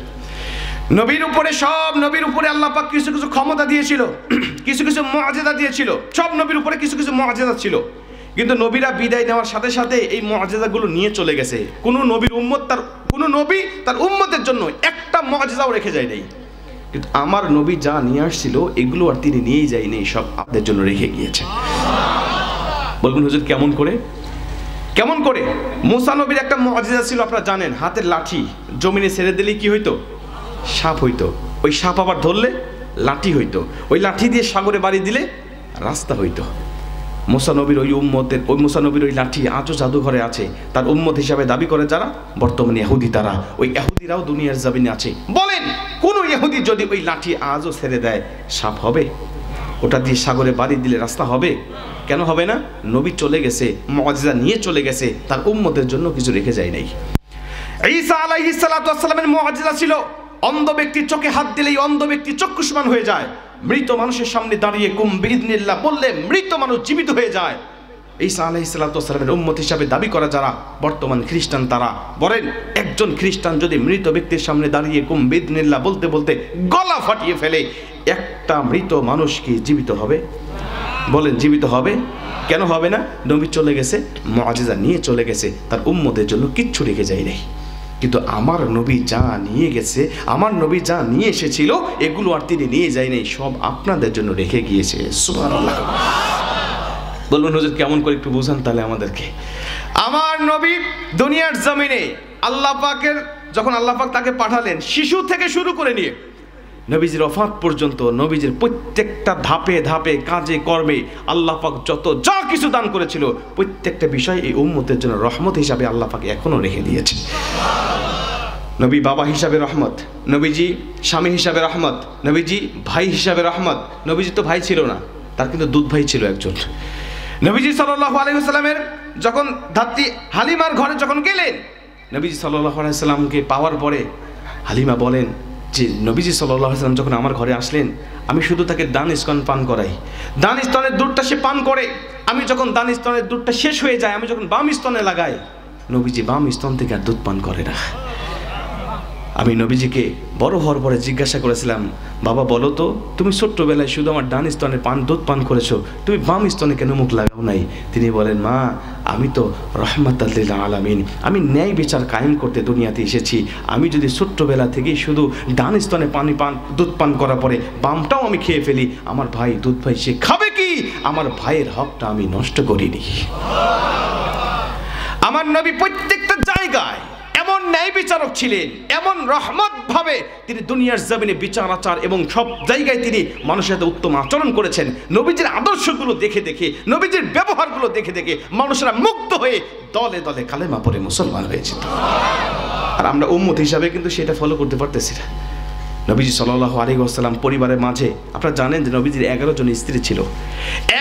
নবীর উপরে, সব নবীর উপরে আল্লাহ পাক কিছু কিছু ক্ষমতা দিয়েছিল, কিছু কিছু মুআজিজা দিয়েছিল। সব নবীর উপরে কিছু কিছু মুআজিজা ছিল, কিন্তু নবীরা বিদায় নেওয়ার সাথে সাথে এই মুআজিজাগুলো নিয়ে চলে গেছে। কোনো নবীর উম্মত কোনো নবী তার উম্মতের জন্য একটা মুআজিজাও রেখে যায় নাই। কিন্তু আমার নবী যা নিয়ে আসছিল এগুলো আর তিনি নিয়েই যায়নি, সব আপনাদের জন্য রেখে গিয়েছে। বলবেন হুজুর কেমন করে? কেমন করে? মুসা নবীর একটা মুআজিজা ছিল, আপনারা জানেন, হাতের লাঠি জমিনে ছেড়ে দিলে কি হইতো? সাপ হইতো। ওই সাপ আবার ধরলে লাঠি হইতো। ওই লাঠি দিয়ে সাগরে বাড়ি দিলে রাস্তা হইতো। মুসা নবীর ওই লাঠি আজও জাদুঘরে আছে। তার উম্মত হিসাবে দাবি করে যারা, বর্তমানে ইহুদি, তারা, ওই ইহুদিরাও দুনিয়ার জমিনে আছে। বলেন কোন ইহুদি যদি ওই লাঠি আজও ছেড়ে দেয়, সাপ হবে? ওটা দিয়ে সাগরে বাড়ি দিলে রাস্তা হবে? কেন হবে না? নবী চলে গেছে, মুআজিজা নিয়ে চলে গেছে, তার উম্মতের জন্য কিছু রেখে যায় নাই। ঈসা আলাইহিস সালাতু ওয়াস সালামের মুআজিজা ছিল, অন্ধ ব্যক্তির চোখে হাত দিলেই অন্ধ ব্যক্তি চক্ষুষ্মান হয়ে যায়। মৃত মানুষের সামনে দাঁড়িয়ে কুম বিইذনিল্লাহ বললে মৃত মানুষ জীবিত হয়ে যায়। ঈসা আলাইহিস সালাতু ওয়াস সালামের উম্মত হিসাবে দাবি করা যারা বর্তমান খ্রিস্টান, তারা বলেন একজন খ্রিস্টান যদি মৃত ব্যক্তির সামনে দাঁড়িয়ে কুম বিইذনিল্লাহ বলতে বলতে গলা ফাটিয়ে ফেলে, একটা মৃত মানুষ কি জীবিত হবে? বলেন জীবিত হবে? কেন হবে না? নবী চলে গেছে, মুআজিজা নিয়ে চলে গেছে, তার উম্মতের জন্য কিচ্ছু রেখে যায় নাই। কিন্তু আমার নবী যা নিয়ে গেছে, আমার নবী যা নিয়ে এসেছিল, এগুলো আর তিনি নিয়ে যায় নাই, সব আপনাদের জন্য রেখে গিয়েছে। সুবহানাল্লাহ। বলবেন হুজুর কেমন করে একটু বুঝান তাহলে আমাদেরকে। আমার নবী দুনিয়ার জমিনে আল্লাহ পাকের যখন আল্লাহ পাক তাকে পাঠালেন, শিশু থেকে শুরু করে নিয়ে নবীজির ওফাত পর্যন্ত নবীজির প্রত্যেকটা ধাপে ধাপে কাজে কর্মে আল্লাহ পাক যা কিছু দান করেছিল, প্রত্যেকটা বিষয় এই উম্মতের জন্য রহমত হিসাবে আল্লাহ পাক এখনো রেখে দিয়েছে। নবী বাবা হিসাবে রহমত, নবীজি স্বামী হিসাবে রহমত, নবীজি ভাই হিসাবে রহমত। নবীজি তো ভাই ছিল না, তার কিন্তু দুধ ভাই ছিল একজন। নবীজি সাল্লাল্লাহু আলাইহি ওয়াসাল্লামের যখন ধাত্রী হালিমার ঘরে যখন গেলেন, নবীজি সাল্লাল্লাহু আলাইহি সাল্লামকে পাওয়ার পরে হালিমা বলেন যে নবীজি সাল্লাল্লাহু আলাইহি সাল্লাম যখন আমার ঘরে আসলেন, আমি শুধু তাকে দান স্তন পান করাই, দান স্তনের দুধটা সে পান করে। আমি যখন দান স্তনের দুধটা শেষ হয়ে যায়, আমি যখন বাম স্তনে লাগাই, নবীজি বাম স্তন থেকে আর দুধ পান করে না। আমি নবীজিকে বড় হওয়ার পরে জিজ্ঞাসা করেছিলাম, বাবা বলো তো, তুমি ছোট্টবেলায় শুধু আমার ডান স্তনে দুধ পান করেছো, তুমি বাম স্তনে কেন মুখ লাগাও নাই? তিনি বলেন, মা আমি তো রহমাতাল লিল আলামিন, আমি ন্যায় বিচার কায়েম করতে দুনিয়াতে এসেছি। আমি যদি ছোট্টবেলা থেকেই শুধু ডান স্তনে দুধ পান করার পরে বামটাও আমি খেয়ে ফেলি, আমার ভাই দুধ ভাই সে খাবে কি? আমার ভাইয়ের হকটা আমি নষ্ট করিনি। আমার নবী প্রত্যেকটা জায়গায় এমন ন্যায় বিচারক ছিলেন, এমন রহমত ভাবে তিনি দুনিয়ার জমিনে বিচার আচার এবং সব জায়গায় তিনি মানুষের সাথে উত্তম আচরণ করেছেন। নবীজির আদর্শগুলো দেখে দেখে, নবীজির ব্যবহারগুলো দেখে দেখে মানুষরা মুগ্ধ হয়ে দলে দলে কালেমা পড়ে মুসলমান হয়েছে। আর আমরা উম্মত হিসাবে কিন্তু সেটা ফলো করতে পারতেছি না। নবীজি সাল্লাল্লাহু আলাইহি ওয়াসাল্লাম পরিবারের মাঝে, আপনারা জানেন যে নবীজির 11 জন স্ত্রী ছিল।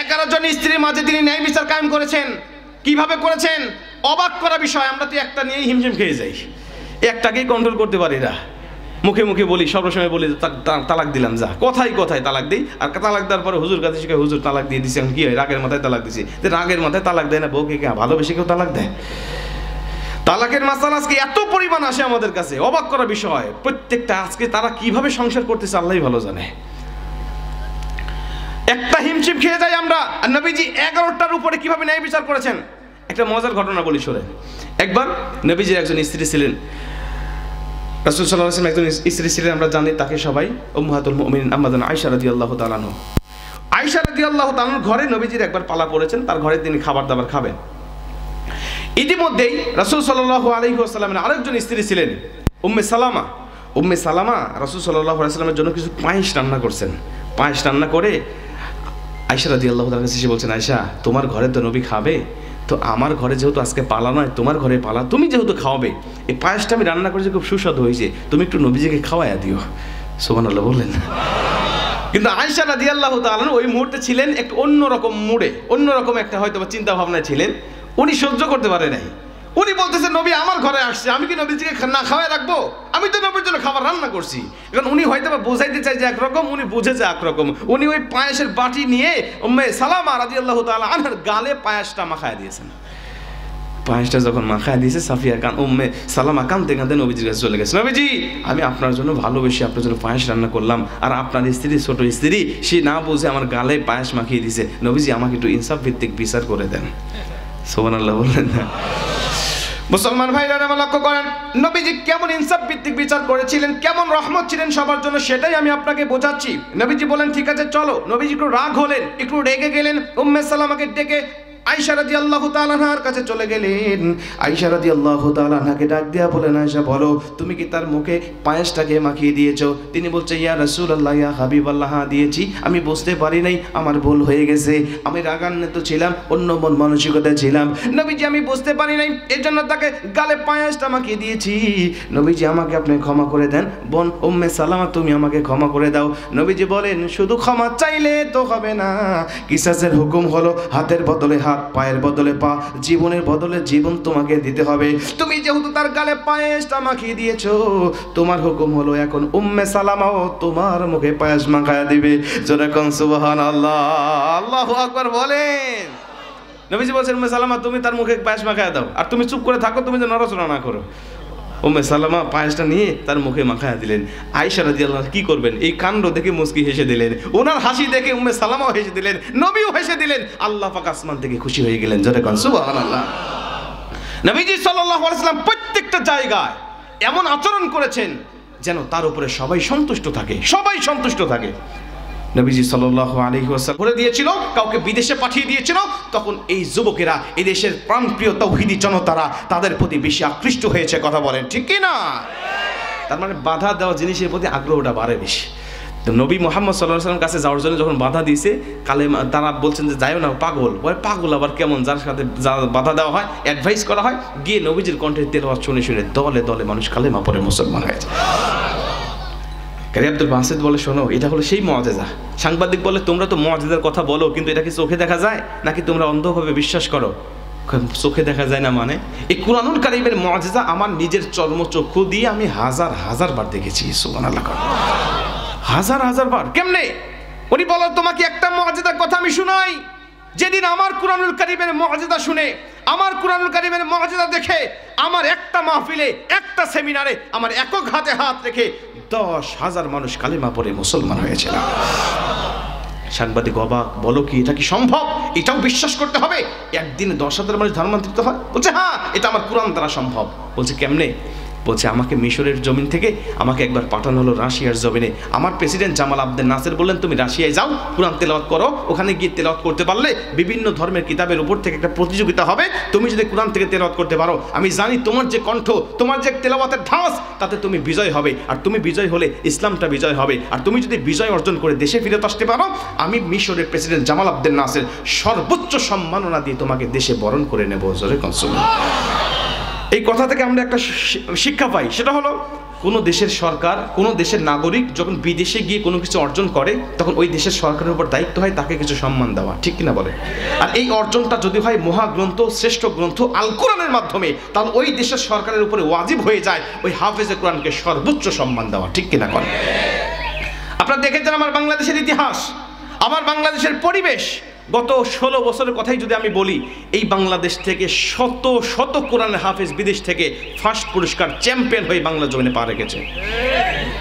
11 জন স্ত্রীর মাঝে তিনি ন্যায় বিচার কায়েম করেছেন। কিভাবে করেছেন? অবাক করা বিষয়। আমরা তো একটা নিয়েই হিমশিম খেয়ে যাই, একটাকেই কন্ট্রোল করতে পারি না। মুখে মুখে বলি, সর্বসময় বলি তালাক দিলাম, যা কথায় কথায় তালাক দিই। আর তালাক দেওয়ার পরে হুজুর কাছে শিখে, হুজুর তালাক দিয়ে দিচ্ছি, এখন কি হয়? রাগের মাথায় তালাক দিছি। রাগের মাথায় তালাক দেয় না, বউকে ভালোবেসে কেউ তালাক দেয়? তালাকের মাসালা আজকে এত পরিমাণ আসে আমাদের কাছে, অবাক করা বিষয়। প্রত্যেকটা আজকে তারা কিভাবে সংসার করতেছে আল্লাহই ভালো জানে। একটা হিমশিম খেয়ে যাই আমরা। আর নবীজি 11টার উপরে কিভাবে ন্যায় বিচার করেছেন, একটা মজার ঘটনা বলি শোনেন। একবার নবীজির একজন স্ত্রী ছিলেন, রাসূল সাল্লাল্লাহু আলাইহি ওয়াসাল্লাম একজন স্ত্রী ছিলেন, আমরা জানি তাকে সবাই উম্মাহাতুল মুমিনিন আম্মা জান আয়েশা রাদিয়াল্লাহু তাআলা আনহা। আয়েশা রাদিয়াল্লাহু তাআলা ঘরে নবীজির একবার পালা পড়েছেন, তার ঘরে তিনি খাবার দাবার খাবেন। ইতিমধ্যেই রাসূল সাল্লাল্লাহু আলাইহি ওয়াসাল্লামের আরেকজন স্ত্রী ছিলেন উম্মে সালামা। উম্মে সালামা রাসূল সাল্লাল্লাহু আলাইহি ওয়াসাল্লামের জন্য কিছু পায়েস রান্না করছেন। পায়েস রান্না করে আয়েশা রাদিয়াল্লাহু তাআলার কাছে এসে বলছেন, আয়েশা তোমার ঘরে তো নবী খাবে, তো আমার ঘরে যেহেতু আজকে পালা নয়, তোমার ঘরে পালা, তুমি যেহেতু খাওয়াবে, এই পায়েসটা আমি রান্না করেছি, খুব সুস্বাদু হয়েছে, তুমি একটু নবীজিকে খাওয়াইয়া দিও। সুবহানাল্লাহ বললেন। কিন্তু আয়েশা রাদিয়াল্লাহু তাআলা ওই মুহূর্তে ছিলেন একটু অন্যরকম মুডে, অন্যরকম একটা হয়তো চিন্তা ভাবনায় ছিলেন। উনি সহ্য করতে পারে নাই। উনি বলতেছেন, নবী আমার ঘরে আসছে, আমি কি নবীজিকে না খাওয়াই রাখবো? আমি তো নবীর জন্য খাবার রান্না করছি। এখন উনি হয়তো বোঝাইতে চাই যে একরকম, উনি বুঝেছে একরকম। উনি ওই পায়েসের বাটি নিয়ে উম্মে সালামা রাদিয়াল্লাহু তাআলা আনহার গালে পায়েসটা মাখায় দিয়েছেন। পায়েসটা যখন মাখায় দিয়েছে, সাফিয়া উম্মে সালামা কাঁদতে কাঁদতে নবীজির কাছে চলে গেছে। নবীজি আমি আপনার জন্য ভালোবেসে আপনার জন্য পায়েস রান্না করলাম, আর আপনার স্ত্রী, ছোট স্ত্রী, সে না বুঝে আমার গালে পায়েস মাখিয়ে দিয়েছে। নবীজি আমাকে একটু ইনসাফ ভিত্তিক বিচার করে দেন। সুবহানাল্লাহ বললেন না? মুসলমান ভাইরা আমার লক্ষ্য করেন, নবীজি কেমন ইনসাফ ভিত্তিক বিচার করেছিলেন, কেমন রহমত ছিলেন সবার জন্য, সেটাই আমি আপনাকে বোঝাচ্ছি। নবীজি বলেন, ঠিক আছে চলো। নবীজি একটু রাগ হলেন, একটু রেগে গেলেন, উম্মে সালামাকে ডেকে আয়েশা রাদিয়াল্লাহু তাআলা আনহার কাছে চলে গেলেন। আয়েশা রাদিয়াল্লাহু তাআলা আনহাকে ডাক দিয়া বলেন, আয়েশা বলো, তুমি কি তার মুখে পায়েসটাকে মাখিয়ে দিয়েছো? তিনি বলছে, ইয়া রাসূলুল্লাহ, ইয়া হাবিবাল্লাহ, দিয়েছি, আমি বুঝতে পারি নাই, আমার ভুল হয়ে গেছে, আমি রাগান্বিত ছিলাম, অন্য মন মানসিকতা ছিলাম। নবীজি আমি বুঝতে পারি নাই, এর জন্য তাকে গালে পায়েসটা মাখিয়ে দিয়েছি। নবীজি আমাকে আপনি ক্ষমা করে দেন। বোন উম্মে সালামা, তুমি আমাকে ক্ষমা করে দাও। নবীজি বলেন, শুধু ক্ষমা চাইলে তো হবে না, কিসাসের হুকুম হলো হাতের বদলে হাত, পায়ের বদলে পা, জীবনের বদলে জীবন তোমাকে দিতে হবে। তুমি যেহেতু তার গালে পায়েসটা মাখিয়ে দিয়েছো, তোমার হুকুম হলো এখন উম্মে সালামাও তোমার মুখে পায়েস মাখায়া দিবে। যেরকম সুবহানাল্লাহ, আল্লাহু আকবার বলেন। নবীজি বলছেন, উম্মে সালামা তুমি তার মুখে পায়েস মাখায়া দাও, আর তুমি চুপ করে থাকো, তুমি যে নড়াচড়া না করো। উম্মে সালামা পায়েসটা নিয়ে তার মুখে মাখায়া দিলেন। আয়েশা রাদিয়াল্লাহু আনহা কি করবেন, এই কাণ্ড দেখে মুস্কি হেসে দিলেন, ওনার হাসি দেখে উম্মে সালামাও হেসে দিলেন, নবীও হেসে দিলেন। আল্লাহ পাক আসমান থেকে খুশি হয়ে গেলেন। জোরে কোন সুবহানাল্লাহ। নবীজি সাল্লাল্লাহু আলাইহি ওয়াসাল্লাম প্রত্যেকটা জায়গায় এমন আচরণ করেছেন যেন তার উপরে সবাই সন্তুষ্ট থাকে, সবাই সন্তুষ্ট থাকে। নবীজি সাল্লাল্লাহু আলাইহি ওয়াসাল্লাম করে দিয়েছিল, কাউকে বিদেশে পাঠিয়ে দিয়েছিল, তখন এই যুবকেরা, এই দেশের প্রাণপ্রিয় তাওহীদি জনতারা তাদের প্রতি বেশি আকৃষ্ট হয়েছে। কথা বলেন ঠিক কি না? তার মানে বাধা দেওয়া জিনিসের প্রতি আগ্রহটা বাড়ে বেশি। তো নবী মুহাম্মদ সাল্লাল্লাহু আলাইহি ওয়াসাল্লাম কাছে যাওয়ার জন্য যখন বাধা দিয়েছে, কালেমা তারা বলছেন যে যাইও না, পাগল। বলে পাগল আবার কেমন, যার সাথে বাধা দেওয়া হয়, অ্যাডভাইস করা হয়, গিয়ে নবীজির কণ্ঠে তেলাওয়াত শুনে শুনে দলে দলে মানুষ কালেমা পড়ে মুসলমান হয়েছে। কারি আব্দুল বাসিত বলে, শোনো, এটা হলো সেই মুআজিজা। সাংবাদিক বলে, তোমরা তো মুআজিজার কথা বলো, কিন্তু এটা কি চোখে দেখা যায় নাকি তোমরা অন্ধভাবে বিশ্বাস করো? চোখে দেখা যায় না মানে? এই কুরআনুল কারীমের মুআজিজা আমার নিজের চর্মচক্ষু দিয়ে আমি হাজার হাজার বার দেখেছি। সুবহানাল্লাহ, হাজার হাজার বার। কেমনে? উনি বলো, তোমাকে একটা মুআজিজার কথা আমি শুনাই। যেদিন আমার কুরআনুল কারীমের মুআজিজা শুনে, আমার কুরআনুল কারীমের মুআজিজা দেখে, আমার একটা মাহফিলে, একটা সেমিনারে আমার একক হাতে হাত রেখে 10,000 মানুষ কালেমা পড়ে মুসলমান হয়েছিল। সাংবাদিক অবাক, বলো কি, এটা কি সম্ভব? এটাও বিশ্বাস করতে হবে একদিনে 10,000 মানুষ ধর্মান্তরিত হয়? বলছে হ্যাঁ, এটা আমার কুরআন দ্বারা সম্ভব। বলছে কেমনে? বলছে আমাকে মিশরের জমিন থেকে আমাকে একবার পাঠানো হলো রাশিয়ার জমিনে। আমার প্রেসিডেন্ট জামাল আবদেল নাসের বললেন, তুমি রাশিয়ায় যাও, কুরআন তেলাওয়াত করো। ওখানে গিয়ে তেলাওয়াত করতে পারলে বিভিন্ন ধর্মের কিতাবের উপর থেকে একটা প্রতিযোগিতা হবে। তুমি যদি কুরআন থেকে তেলাওয়াত করতে পারো, আমি জানি তোমার যে কণ্ঠ, তোমার যে তেলাওয়াতের ঢাস, তাতে তুমি বিজয় হবে। আর তুমি বিজয় হলে ইসলামটা বিজয় হবে। আর তুমি যদি বিজয় অর্জন করে দেশে ফিরত আসতে পারো, আমি মিশরের প্রেসিডেন্ট জামাল আবদেল নাসের সর্বোচ্চ সম্মাননা দিয়ে তোমাকে দেশে বরণ করে নেব। জোরে কনসুল। এই কথা থেকে আমরা একটা শিক্ষা পাই, সেটা হলো কোনো দেশের সরকার, কোনো দেশের নাগরিক যখন বিদেশে গিয়ে কোনো কিছু অর্জন করে, তখন ওই দেশের সরকারের উপর দায়িত্ব হয় তাকে কিছু সম্মান দেওয়া। ঠিক কিনা বলে? আর এই অর্জনটা যদি হয় মহাগ্রন্থ, শ্রেষ্ঠ গ্রন্থ আল কোরআনের মাধ্যমে, তাহলে ওই দেশের সরকারের উপরে ওয়াজিব হয়ে যায় ওই হাফেজে কোরআনকে সর্বোচ্চ সম্মান দেওয়া। ঠিক কিনা করে? আপনারা দেখেছেন আমার বাংলাদেশের ইতিহাস, আমার বাংলাদেশের পরিবেশ। গত 16 বছরের কথাই যদি আমি বলি, এই বাংলাদেশ থেকে শত শত কোরআনের হাফেজ বিদেশ থেকে ফার্স্ট পুরস্কার চ্যাম্পিয়ন হয়ে বাংলা জমিনে পা রেখেছে।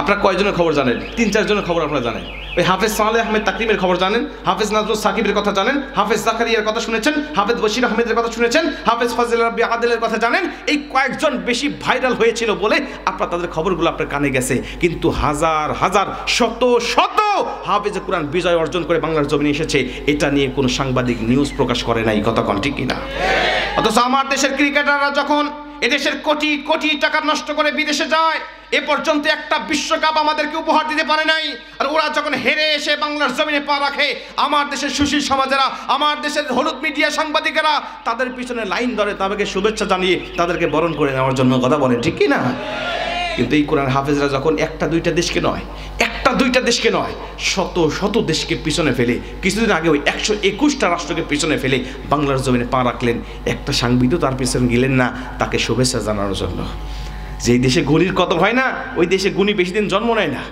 আপনারা কয়জনের খবর জানেন? 3-4 জনের খবর আপনারা জানেন। ওই হাফেজ সালেহ আহমেদ তাকরিমের খবর জানেন, হাফেজ নাজরুল সাকিবের কথা জানেন, হাফেজ জাকারিয়ার কথা শুনেছেন, হাফেজ বশির আহমেদের কথা শুনেছেন, হাফেজ ফাজিল রাব্বি আদেলের কথা জানেন। এই কয়েকজন বেশি ভাইরাল হয়েছিল বলে আপনার তাদের খবরগুলো আপনার কানে গেছে। কিন্তু হাজার হাজার, শত শত হাফেজে কোরআন বিজয় অর্জন করে বাংলার জমিনে এসেছে, এটা নিয়ে কোনো সাংবাদিক নিউজ প্রকাশ করে নাই। কথা কোন ঠিক কিনা? অথচ আমার দেশের ক্রিকেটাররা যখন এদেশের কোটি কোটি টাকা নষ্ট করে বিদেশে যায়, এ পর্যন্ত একটা বিশ্বকাপ আমাদেরকে উপহার দিতে পারে নাই। আর ওরা যখন হেরে এসে বাংলার জমিনে পা রাখে, আমার দেশের সুশীল সমাজেরা, আমার দেশের হলুদ মিডিয়া সাংবাদিকেরা তাদের পিছনে লাইন ধরে, তাদেরকে শুভেচ্ছা জানিয়ে তাদেরকে বরণ করে নেওয়ার জন্য কথা বলে। ঠিক কি না? কিন্তু এই কোরআন হাফেজরা যখন একটা দুইটা দেশকে নয়, একটা দুইটা দেশকে নয়, শত শত দেশকে পিছনে ফেলে, কিছুদিন আগে ওই 121টা রাষ্ট্রকে পিছনে ফেলে বাংলার জমিনে পা রাখলেন, একটা সাংবাদিকও তার পিছনে গেলেন না তাকে শুভেচ্ছা জানানোর জন্য। যেই দেশে গুণীর কদর হয় না, ওই দেশে গুণী বেশি দিন জন্ম নেয় না।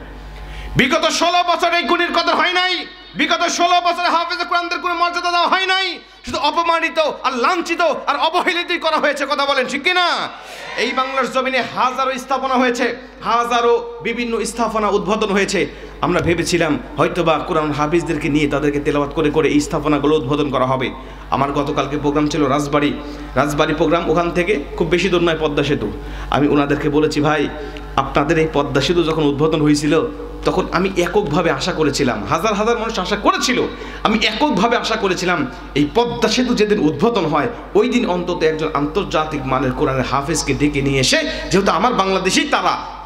বিগত 16 বছর এই গুণীর কদর হয় নাই। বিগত 16 বছরে হাফেজে কোরআনদের কোনো মর্যাদা দেওয়া হয় নাই। শুধু অপমানিত আর লাঞ্ছিত আর অবহেলিতই করা হয়েছে। কথা বলেন ঠিক কিনা? এই বাংলার জমিনে হাজারো স্থাপনা হয়েছে, হাজারো বিভিন্ন স্থাপনা উদ্বোধন হয়েছে। আমরা ভেবেছিলাম হয়তোবা কোরআন হাফিজদেরকে নিয়ে তাদেরকে তেলাওয়াত করে করে এই স্থাপনাগুলো উদ্বোধন করা হবে। আমার গতকালকে প্রোগ্রাম ছিল রাজবাড়ি প্রোগ্রাম, ওখান থেকে খুব বেশি দূর নয়, পদ্মা সেতু। আমি ওনাদেরকে বলেছি, ভাই আপনাদের এই পদ্মা সেতু যখন উদ্বোধন হয়েছিল তখন আমি এককভাবে আশা করেছিলাম, হাজার হাজার মানুষ আশা করেছিল, আমি এককভাবে আশা করেছিলাম এই পদ্মা সেতু যেদিন উদ্বোধন হয় ওই দিন অন্তত একজন আন্তর্জাতিক মানের কোরআনের হাফেজকে ডেকে নিয়ে এসে, যেহেতু আমার বাংলাদেশেই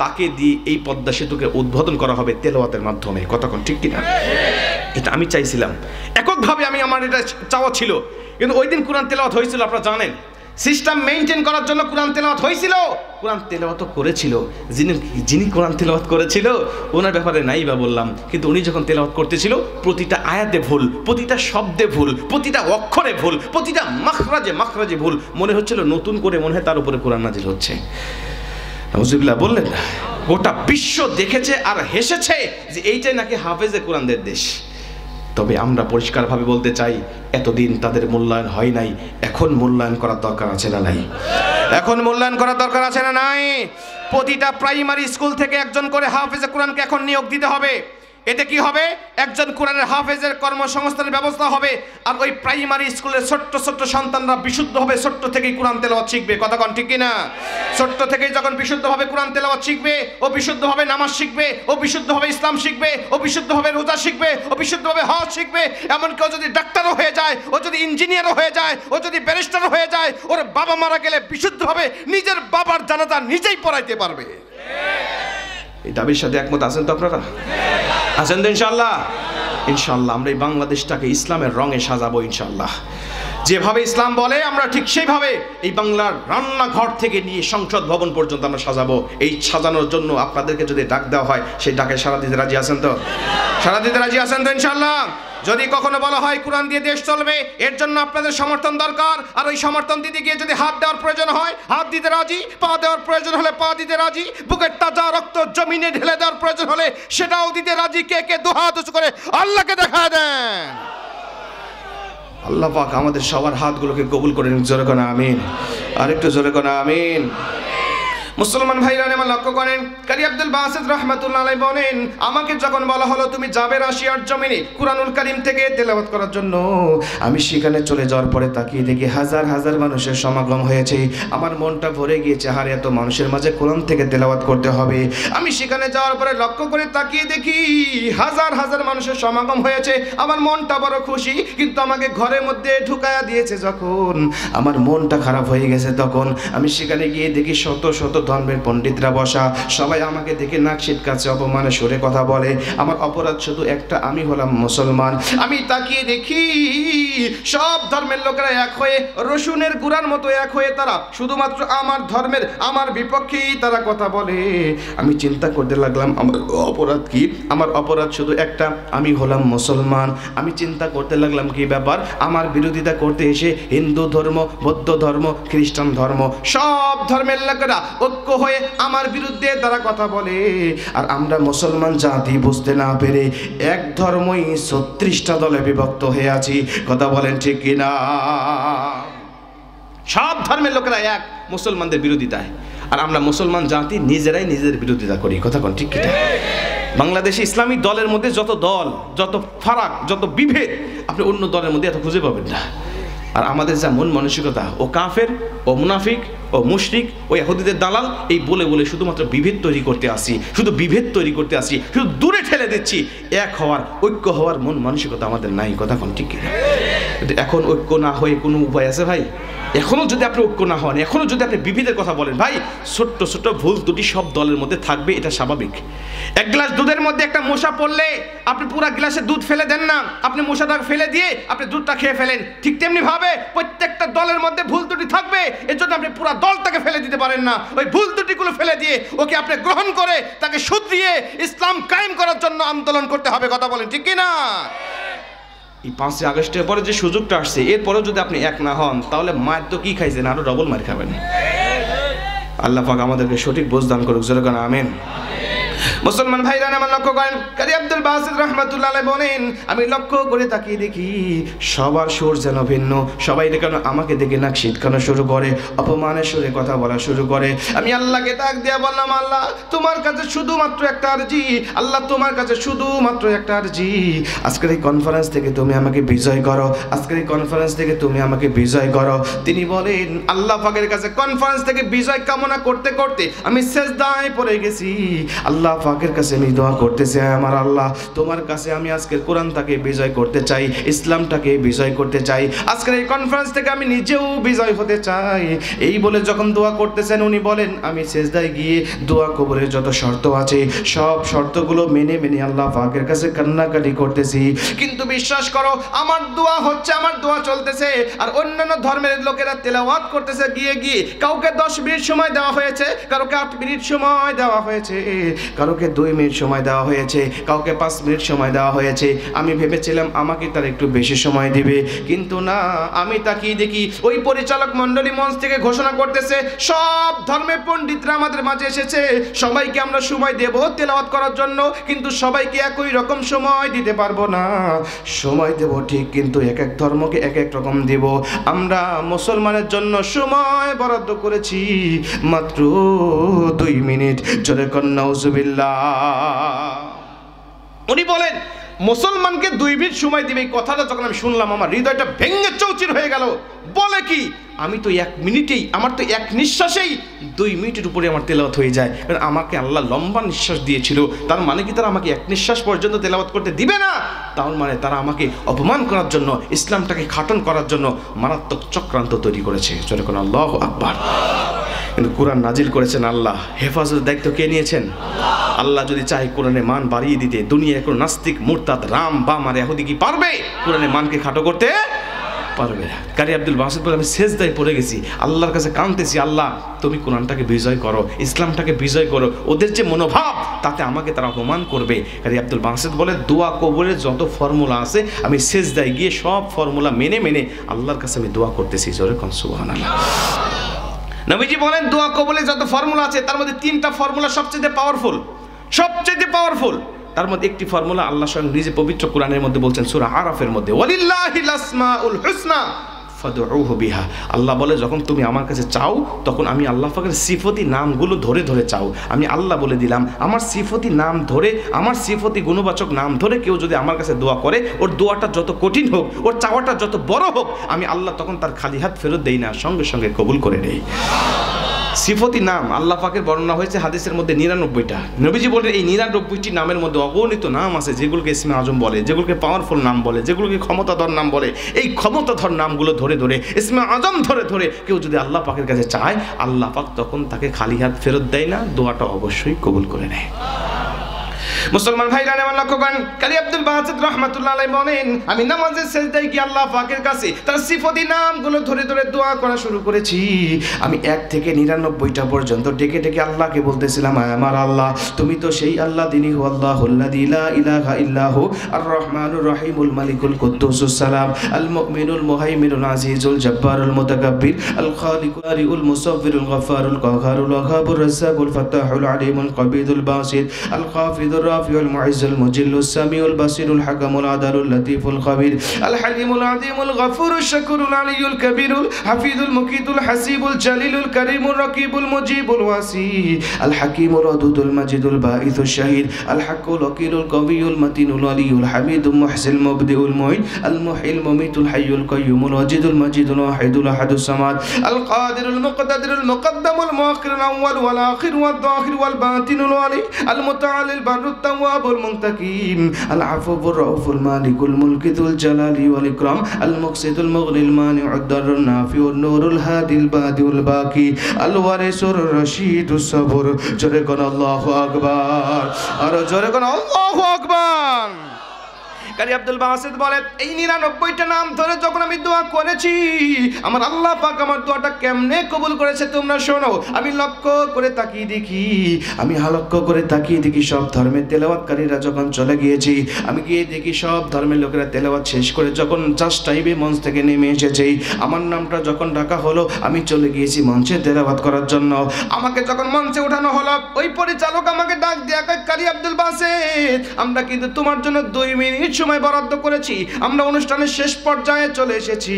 তাকে দিয়ে এই পদ্মা সেতুকে উদ্বোধন করা হবে তেলাওয়াতের মাধ্যমে। কতক্ষণ ঠিক কিনা? এটা আমি চাইছিলাম, এককভাবে আমার এটা চাওয়া ছিল। কিন্তু ওই দিন কোরআন তেলাওয়াত হয়েছিল, আপনারা জানেন। সিস্টেম মেইনটেইন করার জন্য কোরআন তেলাওয়াত হয়েছিল, কোরআন তেলাওয়াত করেছিল। যিনি কোরআন তেলাওয়াত করেছিল ওনার ব্যাপারে নাই বা বললাম, কিন্তু উনি যখন তেলাওয়াত করতেছিল প্রতিটা আয়াতে ভুল, প্রতিটা শব্দে ভুল, প্রতিটা অক্ষরে ভুল, প্রতিটা মাখরাজে ভুল। মনে হচ্ছিল নতুন করে মনে হয় তার উপরে কোরআন নাজিল হচ্ছে। নাউজুবিল্লাহ বললেন না? গোটা বিশ্ব দেখেছে আর হেসেছে যে এইটাই নাকি হাফেজে কোরআনদের দেশ। তবে আমরা পরিষ্কারভাবে বলতে চাই, এতদিন তাদের মূল্যায়ন হয় নাই, এখন মূল্যায়ন করার দরকার আছে না নাই? এখন মূল্যায়ন করার দরকার আছে না নাই? প্রতিটা প্রাইমারি স্কুল থেকে একজন করে হাফেজে কোরআনকে এখন নিয়োগ দিতে হবে। এতে কি হবে? একজন কোরআনের হাফেজের কর্মসংস্থানের ব্যবস্থা হবে, আর ওই প্রাইমারি স্কুলের ছোট্ট ছোট্ট সন্তানরা বিশুদ্ধ হবে, ছোট্ট থেকেই কোরআন তেলাওয়াত শিখবে। কথা কন ঠিক কিনা? ছোট্ট থেকেই যখন বিশুদ্ধভাবে কোরআন তেলাওয়াত শিখবে, ও বিশুদ্ধভাবে নামাজ শিখবে, ও বিশুদ্ধভাবে ইসলাম শিখবে, ও বিশুদ্ধভাবে রোজা শিখবে, ও বিশুদ্ধভাবে হজ শিখবে। এমনকি ও যদি ডাক্তারও হয়ে যায়, ও যদি ইঞ্জিনিয়ারও হয়ে যায়, ও যদি ব্যারিস্টারও হয়ে যায়, ওর বাবা মারা গেলে বিশুদ্ধভাবে নিজের বাবার জানাজা নিজেই পড়াইতে পারবে। এই দাবির সাথে একমত আছেন তো আপনারা? আছেন তো ইনশাআল্লাহ? ইনশাআল্লাহ আমরা এই বাংলাদেশটাকে ইসলামের রঙে সাজাবো ইনশাআল্লাহ। যেভাবে ইসলাম বলে আমরা ঠিক সেইভাবে এই বাংলার রান্নাঘর থেকে নিয়ে সংসদ ভবন পর্যন্ত আমরা সাজাবো। এই সাজানোর জন্য আপনাদেরকে যদি ডাক দেওয়া হয়, সেই ডাকে সাড়া দিতে রাজি আছেন তো? সাড়া দিতে রাজি আছেন তো ইনশাআল্লাহ? যদি কখনো বলা হয় কোরআন দিয়ে দেশ চলবে, এর জন্য আপনাদের সমর্থন দরকার। আর ওই সমর্থন দিতে গিয়ে যদি হাত দেওয়ার প্রয়োজন হয় হাত দিতে রাজি, পা দেওয়ার প্রয়োজন হলে পা দিতে রাজি, বুকের তাজা রক্ত জমিনে ঢেলে দেওয়ার প্রয়োজন হলে সেটাও দিতে রাজি। কে কে দুহাত উঁচু করে আল্লাহকে দেখা দেন? আল্লাহ পাক আমাদের সবার হাতগুলোকে কবুল করে নিন। জোরে কোনা আমিন। আর একটু জোরে কোনা আমিন। মুসলমান ভাইরা আমার লক্ষ্য করেন, কারি আব্দুল বাসিত রাহমাতুল্লাহ আলাইহি বলেন, আমাকে যখন বলা হলো তুমি যাবে রাশিয়ার জমিনে কুরআনুল কারীম থেকে তেলাওয়াত করার জন্য, আমি সেখানে চলে যাওয়ার পরে তাকিয়ে দেখি হাজার হাজার মানুষের সমাগম হয়েছে। আমার মনটা ভরে গিয়েছে, হারে এত মানুষের মাঝে কোরআন থেকে তেলাওয়াত করতে হবে। আমি সেখানে যাওয়ার পরে লক্ষ্য করে তাকিয়ে দেখি হাজার হাজার মানুষের সমাগম হয়েছে। আমার মনটা বড় খুশি, কিন্তু আমাকে ঘরের মধ্যে ঢুকায়া দিয়েছে যখন, আমার মনটা খারাপ হয়ে গেছে। তখন আমি সেখানে গিয়ে দেখি শত শত ধর্মের পণ্ডিতরা বসা, সবাই আমাকে দেখে নাক সিটকাচ্ছে, অপমানে সুরে কথা বলে। আমার অপরাধ শুধু একটা, আমি হলাম মুসলমান। আমি তাকিয়ে দেখি সব ধর্মের লোকেরা এক হয়ে, রসুনের গুড়ার মতো এক হয়ে তারা শুধুমাত্র আমার ধর্মের, আমার বিপক্ষেই তারা কথা বলে। আমি চিন্তা করতে লাগলাম আমার অপরাধ কি? আমার অপরাধ শুধু একটা, আমি হলাম মুসলমান। আমি চিন্তা করতে লাগলাম কি ব্যাপার, আমার বিরোধিতা করতে এসে হিন্দু ধর্ম, বৌদ্ধ ধর্ম, খ্রিস্টান ধর্ম, সব ধর্মের লোকেরা ঐক্য হয়ে আমার বিরুদ্ধে তারা কথা বলে। আর আমরা মুসলমান জাতি বুঝতে না পেরে এক ধর্মই ৩৬টা দলে বিভক্ত হয়ে আছি। কথা বলেন ঠিক কিনা? সব ধর্মের লোকেরা এক মুসলমানদের বিরোধিতায়, আর আমরা মুসলমান জাতি নিজেরাই নিজেদের বিরোধিতা করি। কথা কোন ঠিক কিনা? বাংলাদেশে ইসলামিক দলের মধ্যে যত দল, যত ফারাক, যত বিভেদ, আপনি অন্য দলের মধ্যে এত খুঁজে পাবেন না। আর আমাদের যা মন মানসিকতা, ও কাফের, ও মুনাফিক, ও মুশরিক, ও ইহুদিদের দালাল, এই বলে বলে শুধুমাত্র বিভেদ তৈরি করতে আসি, শুধু বিভেদ তৈরি করতে আসি, শুধু দূরে ঠেলে দিচ্ছি। এক হওয়ার, ঐক্য হওয়ার মন মানসিকতা আমাদের নাই। কথা কোন ঠিক কিনা? এখন ঐক্য না হয়ে কোনো উপায় আছে ভাই? এখনও যদি আপনি ঐক্য না হন, এখনও যদি আপনি বিভেদের কথা বলেন, ভাই ছোট্ট ছোট্ট ভুল ত্রুটি সব দলের মধ্যে থাকবে, এটা স্বাভাবিক। এক গ্লাস দুধের মধ্যে একটা মশা পড়লে আপনি পুরো গ্লাসে দুধ ফেলে দেন না, আপনি মশাটা ফেলে দিয়ে আপনি দুধটা খেয়ে ফেলেন। ঠিক তেমনি ভাবে প্রত্যেকটা দলের মধ্যে ভুল ত্রুটি থাকবে, এর জন্য আপনি পুরো দলটাকে ফেলে দিতে পারেন না। ওই ভুল ত্রুটিগুলো ফেলে দিয়ে ওকে আপনি গ্রহণ করে তাকে শুধরিয়ে ইসলাম কায়েম করার জন্য আন্দোলন করতে হবে। কথা বলেন ঠিক কিনা? এই 5ই আগস্টের পরে যে সুযোগটা আসছে, এরপরেও যদি আপনি এক না হন, তাহলে মার তো কি খাইছেন, আরো ডবল মার খাবেন। আল্লাহ পাক আমাদেরকে সঠিক বোঝ দান করুক। জোরে বলেন আমিন। মুসলমান ভাইরা আমার লক্ষ্য করেন, কারি আব্দুল বাসিত রাহমাতুল্লাহ আলাইহি বলেন, আমি লক্ষ্য করে তাকিয়ে দেখি সবার সুর যেন ভিন্ন। সবাই কেন আমাকে দেখে নাক সিটকানো শুরু করে, অপমানের সুরে কথা বলা শুরু করে। আমি আল্লাহকে ডাক দিয়ে বললাম, আল্লাহ তোমার কাছে শুধুমাত্র একটা আরজি, আল্লাহ তোমার কাছে শুধুমাত্র একটা আরজি, আজকের এই কনফারেন্স থেকে তুমি আমাকে বিজয় করো, আজকের এই কনফারেন্স থেকে তুমি আমাকে বিজয় করো। তিনি বলেন, আল্লাহ পাকের কাছে কনফারেন্স থেকে বিজয় কামনা করতে করতে আমি সিজদায় পড়ে গেছি। আল্লাহ পাকের কাছে আমি দোয়া করতেছি, আমার আল্লাহ তোমার কাছে আমি আজকের কোরআনটাকে বিজয় করতে চাই, ইসলামটাকে বিজয় করতে চাই, আজকের এই কনফারেন্স থেকে আমি নিজেও বিজয় হতে চাই। এই বলে যখন দোয়া করতেছেন, উনি বলেন, আমি সিজদায় গিয়ে দোয়া কবুলের যত শর্ত আছে সব শর্তগুলো মেনে মেনে আল্লাহ পাকের কাছে কান্নাকাটি করতেছি। কিন্তু বিশ্বাস করো, আমার দোয়া হচ্ছে, আমার দোয়া চলতেছে, আর অন্যান্য ধর্মের লোকেরা তেলাওয়াত করতেছে গিয়ে গিয়ে। কাউকে 10 মিনিট সময় দেওয়া হয়েছে, কাউকে 8 মিনিট সময় দেওয়া হয়েছে, কাউকে 2 মিনিট সময় দেওয়া হয়েছে, কাউকে 5 মিনিট সময় দেওয়া হয়েছে। আমি ভেবেছিলাম আমাকে তার একটু বেশি সময় দিবে, কিন্তু না, আমি তাকিয়ে দেখি ওই পরিচালক মণ্ডলী মঞ্চ থেকে ঘোষণা করতেছে সব ধর্মের পণ্ডিতরা আমাদের মাঝে এসেছে, সবাইকে আমরা সময় দেব তেলাওয়াত করার জন্য, কিন্তু সবাইকে একই রকম সময় দিতে পারবো না। সময় দেব ঠিক, কিন্তু এক এক ধর্মকে এক এক রকম দেব। আমরা মুসলমানের জন্য সময় বরাদ্দ করেছি মাত্র 2 মিনিট। জোরে কন্যা নাউজুবিল্লাহ। উনি বলেন মুসলমানকে 2 মিনিট সময় দিবে। এই কথাটা যখন আমি শুনলাম আমার হৃদয়টা ভেঙে চৌচির হয়ে গেল। বলে কি, আমি তো 1 মিনিটেই, আমার তো 1 নিঃশ্বাসেই 2 মিনিটের উপরে আমার তেলাওয়াত হয়ে যায়। কারণ আমাকে আল্লাহ লম্বা নিঃশ্বাস দিয়েছিল, তার মানে কি তারা আমাকে 1 নিঃশ্বাস পর্যন্ত তেলাওয়াত করতে দিবে না? তার মানে তারা আমাকে অপমান করার জন্য, ইসলামটাকে খাটন করার জন্য মারাত্মক চক্রান্ত তৈরি করেছে। চলে কোন আল্লাহু আকবার। কিন্তু কোরআন নাজিল করেছেন আল্লাহ, হেফাজতের দায়িত্ব কে নিয়েছেন? আল্লাহ যদি চায় কোরআনের মান বাড়িয়ে দিতে, দুনিয়ায় কোনো নাস্তিক, মুরতাদ, রাম, বাম আর ইহুদি কি পারবে কোরআনের মানকে খাটো করতে? পারবে না। কারি আব্দুল বাসিত বলে, আমি সেজদায় পড়ে গেছি, আল্লাহর কাছে কাঁদতেছি, আল্লাহ তুমি কোরআনটাকে বিজয় করো, ইসলামটাকে বিজয় করো। ওদের যে মনোভাব, তাতে আমাকে তারা অপমান করবে। কারি আব্দুল বাসিত বলে, দোয়া কবুলের যত ফর্মুলা আছে আমি সেজদায় গিয়ে সব ফর্মুলা মেনে মেনে আল্লাহর কাছে আমি দোয়া করতেছি। জোরে কোন সুবহানাল্লাহ। নবীজি বলেন দোয়া কবুলের যত ফর্মুলা আছে তার মধ্যে 3টা ফর্মুলা সবচেয়ে পাওয়ারফুল, সবচেয়ে পাওয়ারফুল। তার মধ্যে একটি ফর্মুলা আল্লাহ স্বয়ং নিজে পবিত্র কোরআনের মধ্যে বলছেন, সূরা আরাফের মধ্যে, ওয়ালিল্লাহিল আসমাউল হুসনা ফাদউহু বিহা। আল্লাহ বলে, যখন তুমি আমার কাছে চাও তখন আমি আল্লাহ পাকের সিফতি নামগুলো ধরে ধরে চাও। আমি আল্লাহ বলে দিলাম, আমার সিফতি নাম ধরে, আমার সিফতি গুণবাচক নাম ধরে কেউ যদি আমার কাছে দোয়া করে, ওর দোয়াটা যত কঠিন হোক, ওর চাওয়াটা যত বড় হোক, আমি আল্লাহ তখন তার খালি হাত ফেরত দেই না, সঙ্গে সঙ্গে কবুল করে নেই। সিফতি নাম আল্লাহ পাকের বর্ণনা হয়েছে হাদিসের মধ্যে 99টা। নবীজি বলেন এই 99টি নামের মধ্যে অগণিত নাম আছে যেগুলোকে ইসমে আজম বলে, যেগুলোকে পাওয়ারফুল নাম বলে, যেগুলোকে ক্ষমতাধর নাম বলে। এই ক্ষমতাধর নামগুলো ধরে ধরে, ইসমে আজম ধরে ধরে কেউ যদি আল্লাহ পাকের কাছে চায়, আল্লাহ পাক তখন তাকে খালি হাত ফেরত দেয় না, দোয়াটা অবশ্যই কবুল করে নেয়। মুসলমান ভাইরা আমার লক্ষ্য করেন, কারি আব্দুল বাসিত রাহমাতুল্লাহ আলাইহি বলেন, আমি নামাজের সেজদায় গিয়ে আল্লাহ পাকের কাছে তার সিফতি নামগুলো ধরে ধরে দোয়া করা শুরু করেছি। আমি 1 থেকে 99টা পর্যন্ত ডেকে ডেকে আল্লাহকে বলতেছিলাম, আমার আল্লাহ তুমি তো সেই আল্লাহ, তিনি হু আল্লাহুল্লাযী লা ইলাহা ইল্লাহু আর রহমানুর রহিমুল মালিকুল কুদ্দুসুস সালাম আল মুমিনুল মুহাইমিনুল আজিজুল জব্বারুল মুতাকাব্বির আল খালিকুল আরিউল মুসাফফিরুল গফফারুল কাহ্হারুল ওয়াহাবুর রাজ্জাকুল ফাত্তাহুল আলিমুল কবিদুল বাসির আল খাফিদুর الرافع المعز المجل السميع البصير الحكم العدل اللطيف الخبير الحليم العظيم الغفور الشكور العلي الكبير الحفيظ المقيت الحسيب الجليل الكريم الرقيب المجيب الواسي الحكيم الودود المجيد الباعث الشهيد الحق الوكيل القوي المتين الولي الحميد المحسن المبدئ المعيد المحيي المميت الحي القيوم الواجد المجيد الواحد الاحد الصمد القادر المقتدر المقدم المؤخر الاول والاخر والظاهر والباطن الوالي المتعالي البر التواب المنتقم العفو الرؤوف المالك الملك ذو الجلال والإكرام المقسط المغني المانع الضر النافع النور الهادي البادئ الباقي الوارث الرشيد الصبور جل الله أكبر جل الله أكبر কারি আব্দুল বাসিত বলেন, এই 99টা নাম ধরে যখন আমি দোয়া করেছি, আমার আল্লাহ পাক আমার দোয়াটা কেমনে কবুল করেছে তোমরা শোনো। আমি লক্ষ্য করে তাকিয়ে দেখি, সব ধর্মের তেলাওয়াতকারীরা যখন চলে গিয়েছি, আমি গিয়ে দেখি সব ধর্মের লোকেরা তেলাওয়াত শেষ করে যখন জাস্ট টাইমে মঞ্চ থেকে নেমে এসেছে, আমার নামটা যখন ডাকা হলো, আমি চলে গিয়েছি মঞ্চে তেলাওয়াত করার জন্য। আমাকে যখন মঞ্চে ওঠানো হলো, ওই পরিচালক আমাকে ডাক দিয়ে কয়, কারি আব্দুল বাসিত, আমরা কিন্তু তোমার জন্য 2 মিনিট সময় বরাদ্দ করেছি, আমরা অনুষ্ঠানের শেষ পর্যায়ে চলে এসেছি,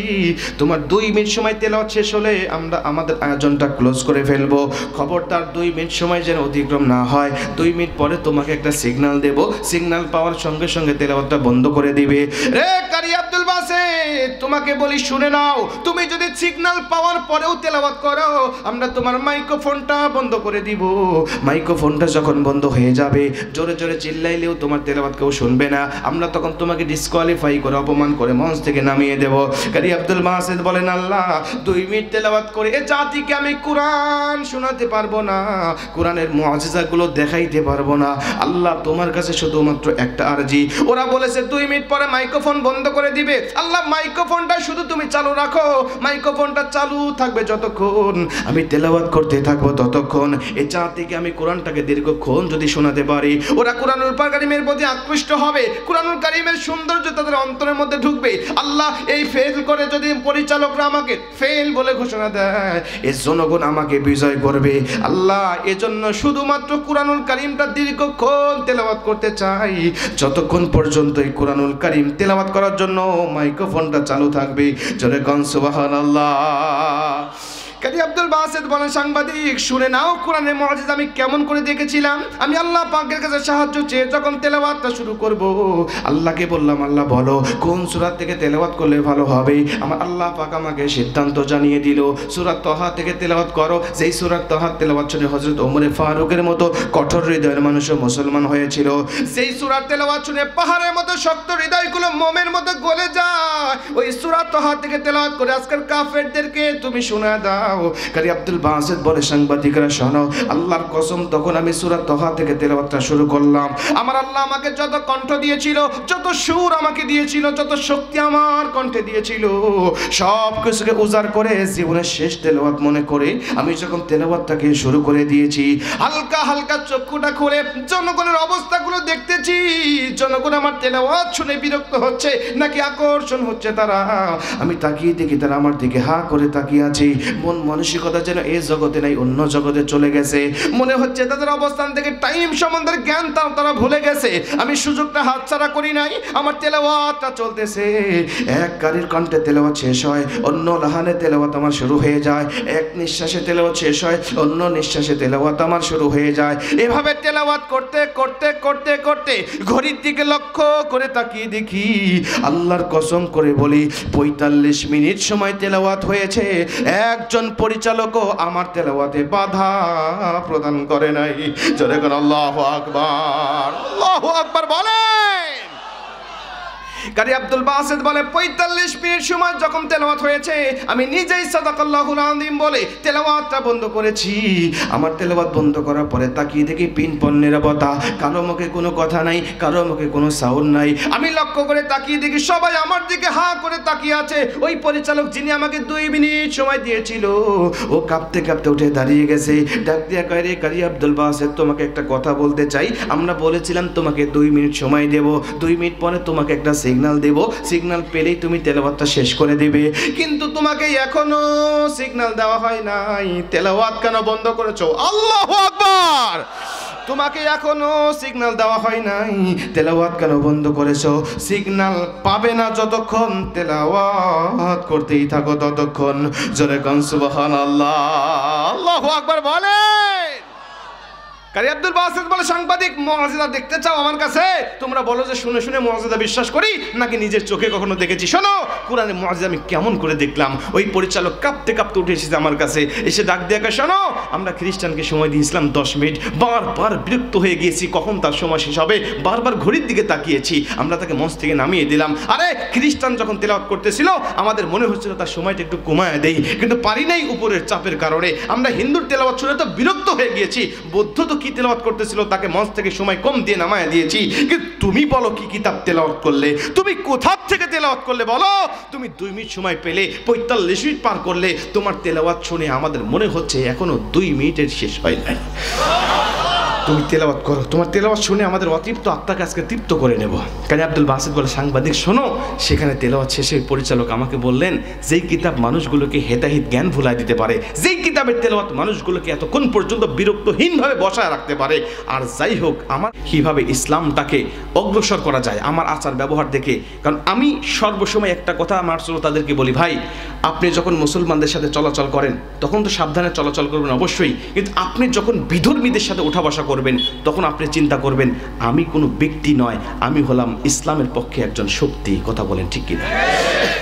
তোমার 2 মিনিট সময় তেলাওয়াত শেষ হলে আমরা আমাদের আয়োজনটা ক্লোজ করে ফেলবো। খবরদার 2 মিনিট সময় যেন অতিক্রম না হয়। 2 মিনিট পরে তোমাকে একটা সিগন্যাল দেব, সিগন্যাল পাওয়ার সঙ্গে সঙ্গে তেলাওয়াতটা বন্ধ করে দিবে। রে কারি আব্দুল বাসিত, তোমাকে বলি শুনে নাও, তুমি যদি সিগন্যাল পাওয়ার পরেও তেলাওয়াত করো, আমরা তোমার মাইক্রোফোনটা বন্ধ করে দিব। মাইক্রোফোনটা যখন বন্ধ হয়ে যাবে, জোরে জোরে চিল্লাইলেও তোমার তেলাওয়াত কেউ শুনবে না, আমরা তখন তোমাকে ডিসকোয়ালিফাই করে, অপমান করে মঞ্চ থেকে নামিয়ে দেব। কারি আব্দুল বাসিত বলেন, আল্লাহ 2 মিনিট তেলাওয়াত করে এ জাতিকে আমি কোরআন শোনাতে পারবো না, কোরআনের মুআজিজাগুলো দেখাইতে পারবো না। আল্লাহ তোমার কাছে শুধুমাত্র একটা আরজি। ওরা বলেছে 2 মিনিট পরে মাইক্রোফোন বন্ধ করে দিবে। আল্লাহ মাইক্রোফোনটা শুধু তুমি চালু রাখো, মাইক্রোফোনটা চালু থাকবে যতক্ষণ আমি তেলাওয়াত করতে থাকবো ততক্ষণ। এই জাতিকে আমি কোরআনটাকে দীর্ঘক্ষণ যদি শোনাতে পারি, ওরা কোরআনুল কারীমের প্রতি আকৃষ্ট হবে, কোরআনুল কারীমের সৌন্দর্য তাদের অন্তরের মধ্যে ঢুকবে। আল্লাহ এই ফেল করে যদি পরিচালকরা আমাকে ফেল বলে ঘোষণা দেয়, এই জনগণ আমাকে বিজয় করবে। আল্লাহ এজন্য শুধুমাত্র কোরআনুল কারীমটা দীর্ঘক্ষণ তেলাওয়াত করতে চাই, যতক্ষণ পর্যন্ত এই কোরআনুল কারীম তেলাওয়াত করার জন্য মাইক্রোফোনটা চালু থাকবে। জোরে কোন সুবহানাল্লাহ। কাজী আব্দুল বাসিত বলেন, সাংবাদিক শুনে নাও কোরআনের মুআজিজা আমি কেমন করে দেখেছিলাম। আমি আল্লাহ পাকের কাছে সাহায্য চেয়ে যখন তেলাওয়াতটা শুরু করব, আল্লাহকে বললাম, আল্লাহ বলো কোন সূরা থেকে তেলাওয়াত করলে ভালো হবে। আমার আল্লাহ পাক আমাকে সিদ্ধান্ত জানিয়ে দিল, সূরা তাহা থেকে তেলাওয়াত করো। যেই সূরা তাহা তেলাওয়াত শুনে হযরত ওমর ফারুকের মতো কঠোর হৃদয়ের মানুষও মুসলমান হয়েছিল। যেই সূরা তেলাওয়াত শুনে পাহাড়ের মতো শক্ত হৃদয়গুলো মোমের মতো গলে যায়, ওই সূরা তাহা থেকে তেলাওয়াত করে আজকের কাফেরদেরকে তুমি শোনা দাও। কারি আব্দুল বাসিত বলে, সাংবাদিকরা শোনো, আল্লাহর কসম তখন আমি সূরা তাহা থেকে তেলাওয়াতটা শুরু করলাম। আমার আল্লাহ আমাকে যত কণ্ঠ দিয়েছিল, যত সুর আমাকে দিয়েছিল, যত শক্তি আমার কণ্ঠে দিয়েছিল, সব কিছুকে উজাড় করে জীবনের শেষ তেলাওয়াত মনে করে আমি যখন তেলাওয়াতটাকে শুরু করে দিয়েছি, হালকা হালকা চক্ষুটা খুলে জনগণের অবস্থাগুলো দেখতেছি। জনগণ আমার তেলাওয়াত শুনে বিরক্ত হচ্ছে নাকি আকর্ষণ হচ্ছে তারা। আমি তাকিয়ে দেখি তারা আমার দিকে হা করে তাকিয়ে আছে। মন মানসিকতা যেন এই জগতে নাই, অন্য জগতে চলে গেছে। মনে হচ্ছে তাদের অবস্থান থেকে টাইম সম্বন্ধের জ্ঞান তারা ভুলে গেছে। আমি সুযোগটা হাতছাড়া করি নাই, আমার তেলাওয়াতটা চলতেছে। এক কারির কণ্ঠে তেলাওয়াত শেষ হয়, অন্য লাহানে তেলাওয়াত আমার শুরু হয়ে যায়। এক নিঃশ্বাসে তেলাওয়াত শেষ হয়, অন্য নিঃশ্বাসে তেলাওয়াত আমার শুরু হয়ে যায়। এভাবে তেলাওয়াত করতে করতে করতে করতে ঘড়ির দিকে লক্ষ্য করে তাকিয়ে দেখি, আল্লাহর কসম করে বলি 45 মিনিট সময় তেলাওয়াত হয়েছে। একজন পরিচালকও আমার তেলাওয়াতে বাধা প্রদান করে নাই। জোরে করে আল্লাহু আকবার, আল্লাহু আকবার বলেন। কারি আব্দুল বাসিত বলে, 45 মিনিট সময় যখন তেলাওয়াত হয়েছে, আমি নিজেই সাদাকাল্লাহুল আযীম বলে তেলাওয়াতটা বন্ধ করেছি। আমার তেলাওয়াত বন্ধ করার পরে তাকিয়ে দেখি পিনপন নিরাপত্তা, কারো মুখে কোনো কথা নাই, কারো মুখে কোনো সাউন্ড নাই। আমি লক্ষ্য করে তাকিয়ে দেখি সবাই আমার দিকে হা করে তাকিয়ে আছে। ওই পরিচালক যিনি আমাকে 2 মিনিট সময় দিয়েছিল, ও কাঁপতে কাঁপতে উঠে দাঁড়িয়ে গেছে। ডাক দিয়া কয়, রে কারি আব্দুল বাসিত, তোমাকে একটা কথা বলতে চাই। আমরা বলেছিলাম তোমাকে 2 মিনিট সময় দেব, 2 মিনিট পরে তোমাকে একটা সিগন্যাল দেব, সিগন্যাল পেলেই তুমি তেলাওয়াতটা শেষ করে দেবে, কিন্তু তোমাকে এখনো সিগন্যাল দেওয়া হয় নাই। তেলাওয়াত কেন বন্ধ করেছো? আল্লাহু আকবার। তোমাকে এখনো সিগন্যাল দেওয়া হয় নাই, তেলাওয়াত কেন বন্ধ করেছো? সিগন্যাল পাবে না যতক্ষণ, তেলাওয়াত করতেই থাকো ততক্ষণ। জোরে কোন সুবহানাল্লাহ, আল্লাহু আকবার বলে। কারি আব্দুল বাসিত বলে, সাংবাদিক মুআজিজা দেখতে চাও আমার কাছে? তোমরা বলো যে শুনে শুনে মুআজিজা বিশ্বাস করি নাকি নিজের চোখে কখনো দেখেছি। শোনো কোরআনে মুআজিজা আমি কেমন করে দেখলাম। ওই পরিচালক কাঁপতে কাঁপতে উঠে এসেছে আমার কাছে, এসে ডাক দিয়ে কয়, শোনো আমরা খ্রিস্টানকে সময় দিয়েছিলাম 10 মিনিট, বারবার বিরক্ত হয়ে গিয়েছি কখন তার সময় শেষ হবে, বারবার ঘড়ির দিকে তাকিয়েছি, আমরা তাকে মঞ্চ থেকে নামিয়ে দিলাম। আরে খ্রিস্টান যখন তেলাওয়াত করতেছিল আমাদের মনে হচ্ছিল তার সময়টা একটু কমায় দেই, কিন্তু পারি নাই উপরের চাপের কারণে। আমরা হিন্দুর তেলাওয়াত শুনে তো বিরক্ত হয়ে গিয়েছি, বৌদ্ধ তো কি তেলাওয়াত করতেছিল তাকে মঞ্চ থেকে সময় কম দিয়ে নামায় দিয়েছি। কিন্তু তুমি বলো কি কিতাব তেলাওয়াত করলে, তুমি কোথা থেকে তেলাওয়াত করলে বলো? তুমি 2 মিনিট সময় পেলে, 45 মিনিট পার করলে, তোমার তেলাওয়াত শুনে আমাদের মনে হচ্ছে এখনো 2 মিনিটের শেষ হয় নাই। তুমি তেলাওয়াত করো, তোমার তেলাওয়াত শুনে আমাদের অতৃপ্ত আত্মাকে আজকে তৃপ্ত করে নেব। কাজী আব্দুল বাসিত বলে, সাংবাদিক শোনো, সেখানে তেলাওয়াত শেষে পরিচালক আমাকে বললেন, যেই কিতাব মানুষগুলোকে হেতাহিত জ্ঞান ভুলাই দিতে পারে, যেই কিতাবের তেলাওয়াত মানুষগুলোকে এতক্ষণ পর্যন্ত বিরক্তহীনভাবে বসায় রাখতে পারে, আর যাই হোক আমার কীভাবে ইসলামটাকে অগ্রসর করা যায় আমার আচার ব্যবহার দেখে। কারণ আমি সর্বসময় একটা কথা আমার শ্রোতাদেরকে বলি, ভাই আপনি যখন মুসলমানদের সাথে চলাচল করেন তখন তো সাবধানে চলাচল করবেন অবশ্যই, কিন্তু আপনি যখন বিধর্মীদের সাথে ওঠা বসা করবেন তখন আপনি চিন্তা করবেন আমি কোনো ব্যক্তি নয়, আমি হলাম ইসলামের পক্ষে একজন শক্তি। কথা বলেন ঠিক কিনা?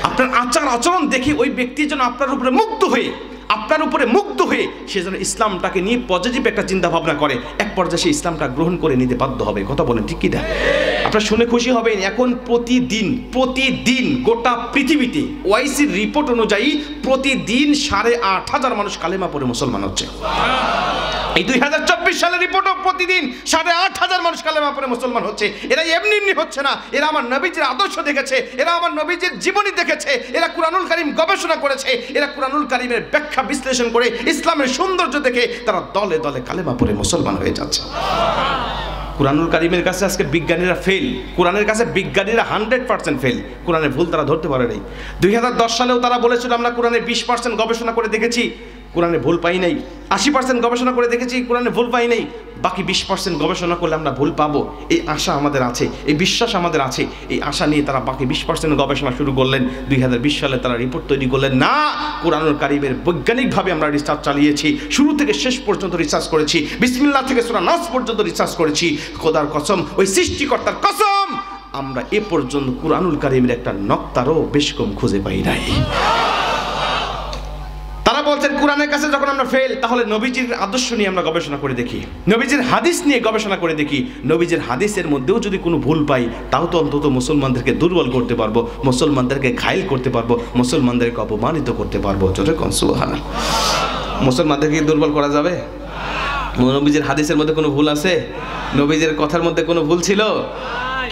আপনার আচার আচরণ দেখে ওই ব্যক্তি যেন আপনার উপরে মুগ্ধ হয়ে আপনার উপরে মুগ্ধ হয়ে সে যেন ইসলামটাকে নিয়ে পজিটিভ একটা চিন্তা ভাবনা করে, এক পর্যায়ে সে ইসলামটা গ্রহণ করে নিতে বাধ্য হবে। কথা বলেন ঠিক কি না? আপনারা শুনে খুশি হবেন, এখন প্রতিদিন গোটা পৃথিবীতে ওআইসির রিপোর্ট অনুযায়ী প্রতিদিন 8,500 মানুষ কালেমা পড়ে মুসলমান হচ্ছে। এই 2024 সালের রিপোর্টও প্রতিদিন 8,500 মানুষ কালেমা পড়ে মুসলমান হচ্ছে। এরা এমনি হচ্ছে না, এরা আমার নবীজির আদর্শ দেখেছে, এরা আমার নবীজির জীবনী দেখেছে, এরা কুরআনুল কারীম গবেষণা করেছে, এরা কুরআনুল কারীমের ব্যাখ্যা বিশ্লেষণ করে ইসলামের সৌন্দর্য দেখে তারা দলে দলে কালেমা পড়ে মুসলমান হয়ে যাচ্ছে। কুরআনুল কারীমের কাছে আজকে বিজ্ঞানীরা ফেল, কোরআনের কাছে বিজ্ঞানীরা 100% ফেল। কোরআনের ভুল তারা ধরতে পারে নাই। 2010 সালেও তারা বলেছিল আমরা কোরআনের 20% গবেষণা করে দেখেছি, কোরআনে ভুল পাই নাই। 80% গবেষণা করে দেখেছি, কোরআনে ভুল পাই নাই। বাকি 20% গবেষণা করলে আমরা ভুল পাবো, এই আশা আমাদের আছে, এই বিশ্বাস আমাদের আছে। এই আশা নিয়ে তারা বাকি 20% গবেষণা শুরু করলেন। 2020 সালে তারা রিপোর্ট তৈরি করলেন, না কুরআনুল কারীমের বৈজ্ঞানিকভাবে আমরা রিসার্চ চালিয়েছি, শুরু থেকে শেষ পর্যন্ত রিসার্চ করেছি, বিসমিল্লাহ থেকে সূরা নাস পর্যন্ত রিসার্চ করেছি। খোদার কসম, ওই সৃষ্টিকর্তার কসম, আমরা এ পর্যন্ত কুরআনুল কারীমের একটা নক্তারও বেশ কম খুঁজে পাই নাই। তারা বলছেন কোরআনের কাছে যখন আমরা ফেল, তাহলে নবীজির আদর্শ নিয়ে আমরা গবেষণা করে দেখি, নবীজির হাদিস নিয়ে গবেষণা করে দেখি। নবীজির হাদিসের মধ্যেও যদি কোনো ভুল পাই, তাও তো অন্তত মুসলমানদেরকে দুর্বল করতে পারবো, মুসলমানদেরকে ঘায়েল করতে পারবো, মুসলমানদেরকে অপমানিত করতে পারবো। জোরে কোন সুবহানাল্লাহ। মুসলমানদেরকে দুর্বল করা যাবে? নবীজির হাদিসের মধ্যে কোনো ভুল আছে? নবীজির কথার মধ্যে কোনো ভুল ছিল?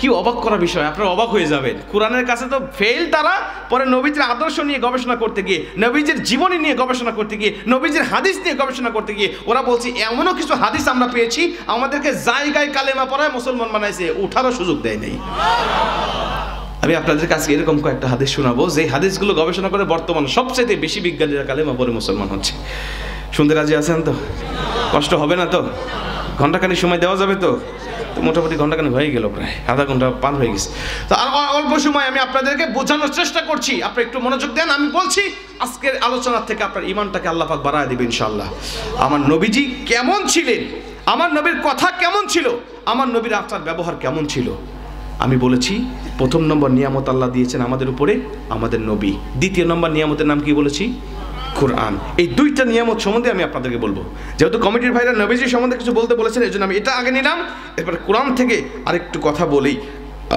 কি অবাক করা বিষয়, আপনারা অবাক হয়ে যাবেন। কোরআনের কাছে তো ফেল তারা, পরে নবীজির আদর্শ নিয়ে গবেষণা করতে গিয়ে, নবীজির জীবনী নিয়ে গবেষণা করতে গিয়ে, নবীজির হাদিস নিয়ে গবেষণা করতে গিয়ে ওরা বলছে এমনও কিছু হাদিস আমরা পেয়েছি আমাদেরকে জায়গায় কালেমা পড়ায় মুসলমান বানাইছে, ওঠারও সুযোগ দেয় নাই। আমি আপনাদের কাছে এরকম কয়েকটা হাদিস শোনাবো, যে হাদিসগুলো গবেষণা করে বর্তমান সবচেয়ে বেশি বিজ্ঞানীরা কালেমা পড়ে মুসলমান হচ্ছে। শুনতে রাজি আছেন তো? কষ্ট হবে না তো? ঘন্টাখানিক সময় দেওয়া যাবে তো? মোটামুটি ঘন্টাখানিক হয়ে গেল, প্রায় আধা ঘন্টা পার হয়ে গেছে। তো আর অল্প সময় আমি আপনাদেরকে বোঝানোর চেষ্টা করছি, আপনি একটু মনোযোগ দেন। আমি বলছি আজকের আলোচনার থেকে আপনার ইমানটাকে আল্লাহ পাক বাড়ায় দিবেন ইনশাআল্লাহ। আমার নবীজি কেমন ছিলেন, আমার নবীর কথা কেমন ছিল, আমার নবীর আচার ব্যবহার কেমন ছিল, আমি বলেছি প্রথম নম্বর নিয়ামত আল্লাহ দিয়েছেন আমাদের উপরে আমাদের নবী। দ্বিতীয় নম্বর নিয়ামতের নাম কি বলেছি? কোরআন। এই দুইটা নিয়ামত সম্বন্ধে আমি আপনাদেরকে বলবো। যেহেতু কমিটির ভাইরা নবীজি সম্বন্ধে কিছু বলতে বলেছেন, এই জন্য আমি এটা আগে নিলাম। এরপর কোরআন থেকে আরেকটু কথা বলেই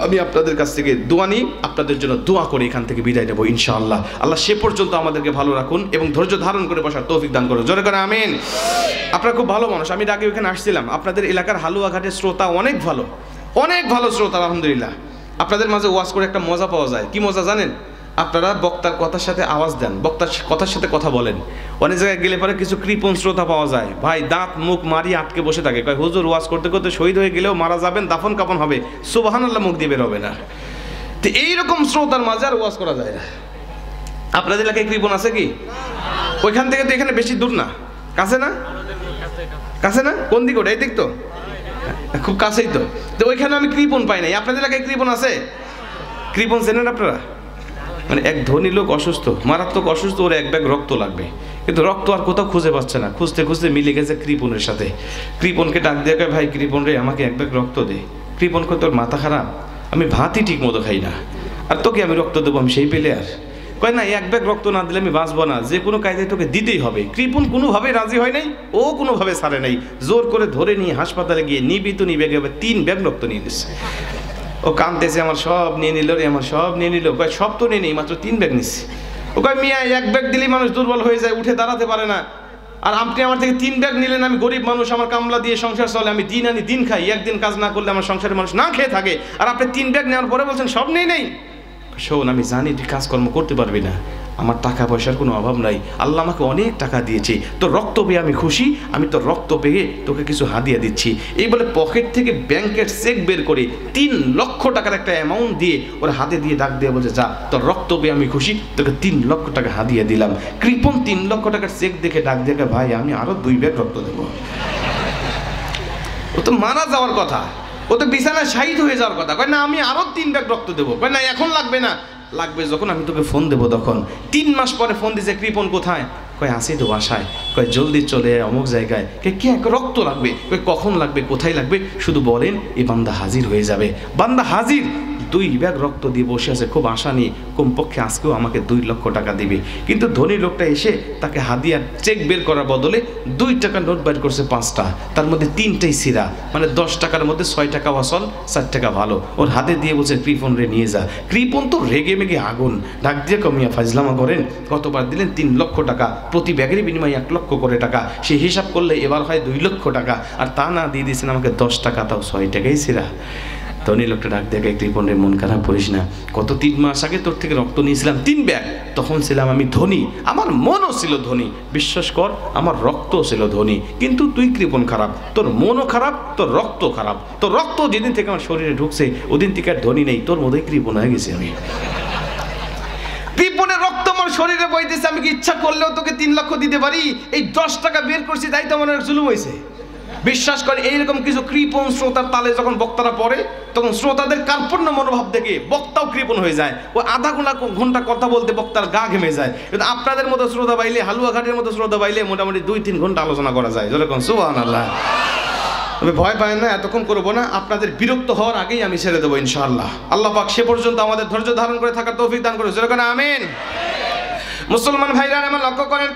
আমি আপনাদের কাছ থেকে দোয়া নিই, আপনাদের জন্য দোয়া করে এখান থেকে বিদায় নেবো ইনশাআল্লাহ। আল্লাহ সে পর্যন্ত আমাদেরকে ভালো রাখুন এবং ধৈর্য ধারণ করে বসার তৌফিক দান করুন। জোরে করে আমিন। আপনারা খুব ভালো মানুষ, আমি আগে ওখানে আসছিলাম। আপনাদের এলাকার হালুয়াঘাটের শ্রোতা অনেক ভালো, অনেক ভালো শ্রোতা আলহামদুলিল্লাহ। আপনাদের মাঝে ওয়াজ করে একটা মজা পাওয়া যায়। কি মজা জানেন? আপনারা বক্তার কথার সাথে আওয়াজ দেন, বক্তার কথার সাথে কথা বলেন। অনেক জায়গায় গেলে পরে কিছু কৃপণ শ্রোতা পাওয়া যায়, ভাই দাঁত মুখ মারি আটকে বসে থাকে, কয় হুজুর ওয়াজ করতে করতে শহীদ হয়ে গেলেও মারা যাবেন, দাফন কাফন হবে, সুবহানাল্লাহ মুখ দিয়ে বের হবে না। তো এইরকম শ্রোতার মাঝে আর ওয়াজ করা যায় না। আপনাদের এলাকায় কৃপণ আছে কি? ওইখান থেকে তো এখানে বেশি দূর না, কাছে না? কাছে না? কোন দিক? ওটা এই দিক তো, খুব কাছেই তো। তো ওইখানে আমি কৃপণ পাই নাই। আপনাদের এলাকায় কৃপণ আছে? কৃপণ চেনেন আপনারা? মানে এক ধনী লোক অসুস্থ, মারাত্মক অসুস্থ, ওর এক ব্যাগ রক্ত লাগবে, কিন্তু রক্ত আর কোথাও খুঁজে পাচ্ছে না, খুঁজতে খুঁজতে মিলে গেছে কৃপণের সাথে। কৃপণকে ডাক দিয়ে কয়, ভাই কৃপণ রে, আমাকে এক ব্যাগ রক্ত দে। কৃপণ কয়, তোর মাথা খারাপ, আমি ভাতই ঠিক মতো খাই না, আর তোকে আমি রক্ত দেবো, আমি সেই পেলে আর? কয় না, এক ব্যাগ রক্ত না দিলে আমি বাঁচবো না, যে কোনো কায়দায় তোকে দিতেই হবে। কৃপণ কোনোভাবে রাজি হয় নাই, ও কোনোভাবে ছাড়ে নাই, জোর করে ধরে নিয়ে হাসপাতালে গিয়ে নিবি তো নিবে, 3 ব্যাগ রক্ত নিয়ে নিচ্ছে। ও কাঁদতেছে, আমার সব নিয়ে নিল রে, আমার সব নিয়ে নিল। কয় সব তো নিয়ে নেই, মাত্র 3 ব্যাগ নিচ্ছে। ও কয় মিয়া, এক ব্যাগ দিলেই মানুষ দুর্বল হয়ে যায়, উঠে দাঁড়াতে পারে না, আর আপনি আমার থেকে 3 ব্যাগ নিলেন। আমি গরিব মানুষ, আমার কামলা দিয়ে সংসার চলে, আমি দিন আনি দিন খাই, একদিন কাজ না করলে আমার সংসারের মানুষ না খেয়ে থাকে, আর আপনি 3 ব্যাগ নেওয়ার পরে বলছেন সব নেই নেই। শোন, আমি জানি তুই কাজকর্ম করতে পারবি না, আমার টাকা পয়সার কোনো অভাব নাই, আল্লাহ আমাকে অনেক টাকা দিয়েছে, তোর রক্ত পেয়ে আমি খুশি, আমি তোর রক্ত পেয়ে তোকে কিছু হাদিয়া দিচ্ছি। এই বলে পকেট থেকে ব্যাংকের চেক বের করে 3 লক্ষ টাকার একটা অ্যামাউন্ট দিয়ে ওর হাতে দিয়ে ডাক দিয়ে বলছে, যা, তোর রক্ত পেয়ে আমি খুশি, তোকে 3 লক্ষ টাকা হাদিয়া দিলাম। কৃপণ 3 লক্ষ টাকার চেক দেখে ডাক দিয়ে, ভাই আমি আরো 2 ব্যাগ রক্ত দেবো। ও তো মারা যাওয়ার কথা, ও তো বিছানায় শহীদ হয়ে যাওয়ার কথা। কয় না, আমি আরো 3 ব্যাগ রক্ত দেবো। কয় না, এখন লাগবে না, লাগবে যখন আমি তোকে ফোন দেবো তখন। 3 মাস পরে ফোন দিছে, কৃপণ কোথায়? কয় আসি তো বাসায়। কয় জলদি চলে অমুক জায়গায়। কে রক্ত লাগবে? কয় কখন লাগবে, কোথায় লাগবে, শুধু বলেন, এই বান্দা হাজির হয়ে যাবে। বান্দা হাজির, 2 ব্যাগ রক্ত দিয়ে বসে আছে, খুব আশা নিয়ে কমপক্ষে আজকেও আমাকে 2 লক্ষ টাকা দিবে। কিন্তু ধনী লোকটা এসে তাকে হাদিয়ার চেক বের করার বদলে 2 টাকার নোট বের করছে 5টা, তার মধ্যে 3টাই সিরা, মানে 10 টাকার মধ্যে 6 টাকা আসল, 4 টাকা ভালো। ওর হাতে দিয়ে বলছে কৃপন রে নিয়ে যা। কৃপন তো রেগে মেগে আগুন, ডাক দিয়ে কমিয়া ফাজলামা করেন, কতবার দিলেন? 3 লক্ষ টাকা, প্রতি ব্যাগের বিনিময়ে 1 লক্ষ করে টাকা। সে হিসাব করলে এবার হয় 2 লক্ষ টাকা, আর তা না দিয়ে দিয়েছেন আমাকে 10 টাকা, তাও 6 টাকাই সিরা। ধনী লোকটা ডাক দেখে, কৃপণের মন খারাপ করিস না, কত 3 মাস আগে তোর থেকে রক্ত নিয়েছিলাম 3 ব্যাগ, তখন ছিলাম আমি ধনী, আমার মনও ছিল ধনী, বিশ্বাস কর আমার রক্তও ছিল ধনী। কিন্তু তুই কৃপণ খারাপ, তোর মনও খারাপ, তোর রক্ত খারাপ। তোর রক্ত যেদিন থেকে আমার শরীরে ঢুকছে ওদিন থেকে আর ধনী নেই, তোর মধ্যেই কৃপণ হয়ে গেছি আমি। কৃপণের রক্ত আমার শরীরে বইতেছে, আমি কি ইচ্ছা করলেও তোকে 3 লক্ষ দিতে পারি? এই 10 টাকা বের করছি, তাই তো আমার জুলুম হয়েছে। বিশ্বাস করে এইরকম কিছু কৃপণ শ্রোতার তালে যখন বক্তারা পড়ে, তখন শ্রোতাদের কার্পণ্য মনোভাব দেখে বক্তাও কৃপণ হয়ে যায়। ও আধা ঘন্টা কথা বলতে বক্তার গা ঘেমে যায়। কিন্তু আপনাদের মতো শ্রোতা পাইলে, হালুয়াঘাটের মতো শ্রোতা পাইলে মোটামুটি 2-3 ঘন্টা আলোচনা করা যায়। যেরকম সুবহানাল্লাহ। তবে ভয় পায় না, এতক্ষণ করবো না, আপনাদের বিরক্ত হওয়ার আগেই আমি ছেড়ে দেবো ইনশাআল্লাহ। আল্লাহ পাক সে পর্যন্ত আমাদের ধৈর্য ধারণ করে থাকার তৌফিক দান করে। যেরকম আমিন। মুসলমান ভাইরা আমার লক্ষ্য করেন,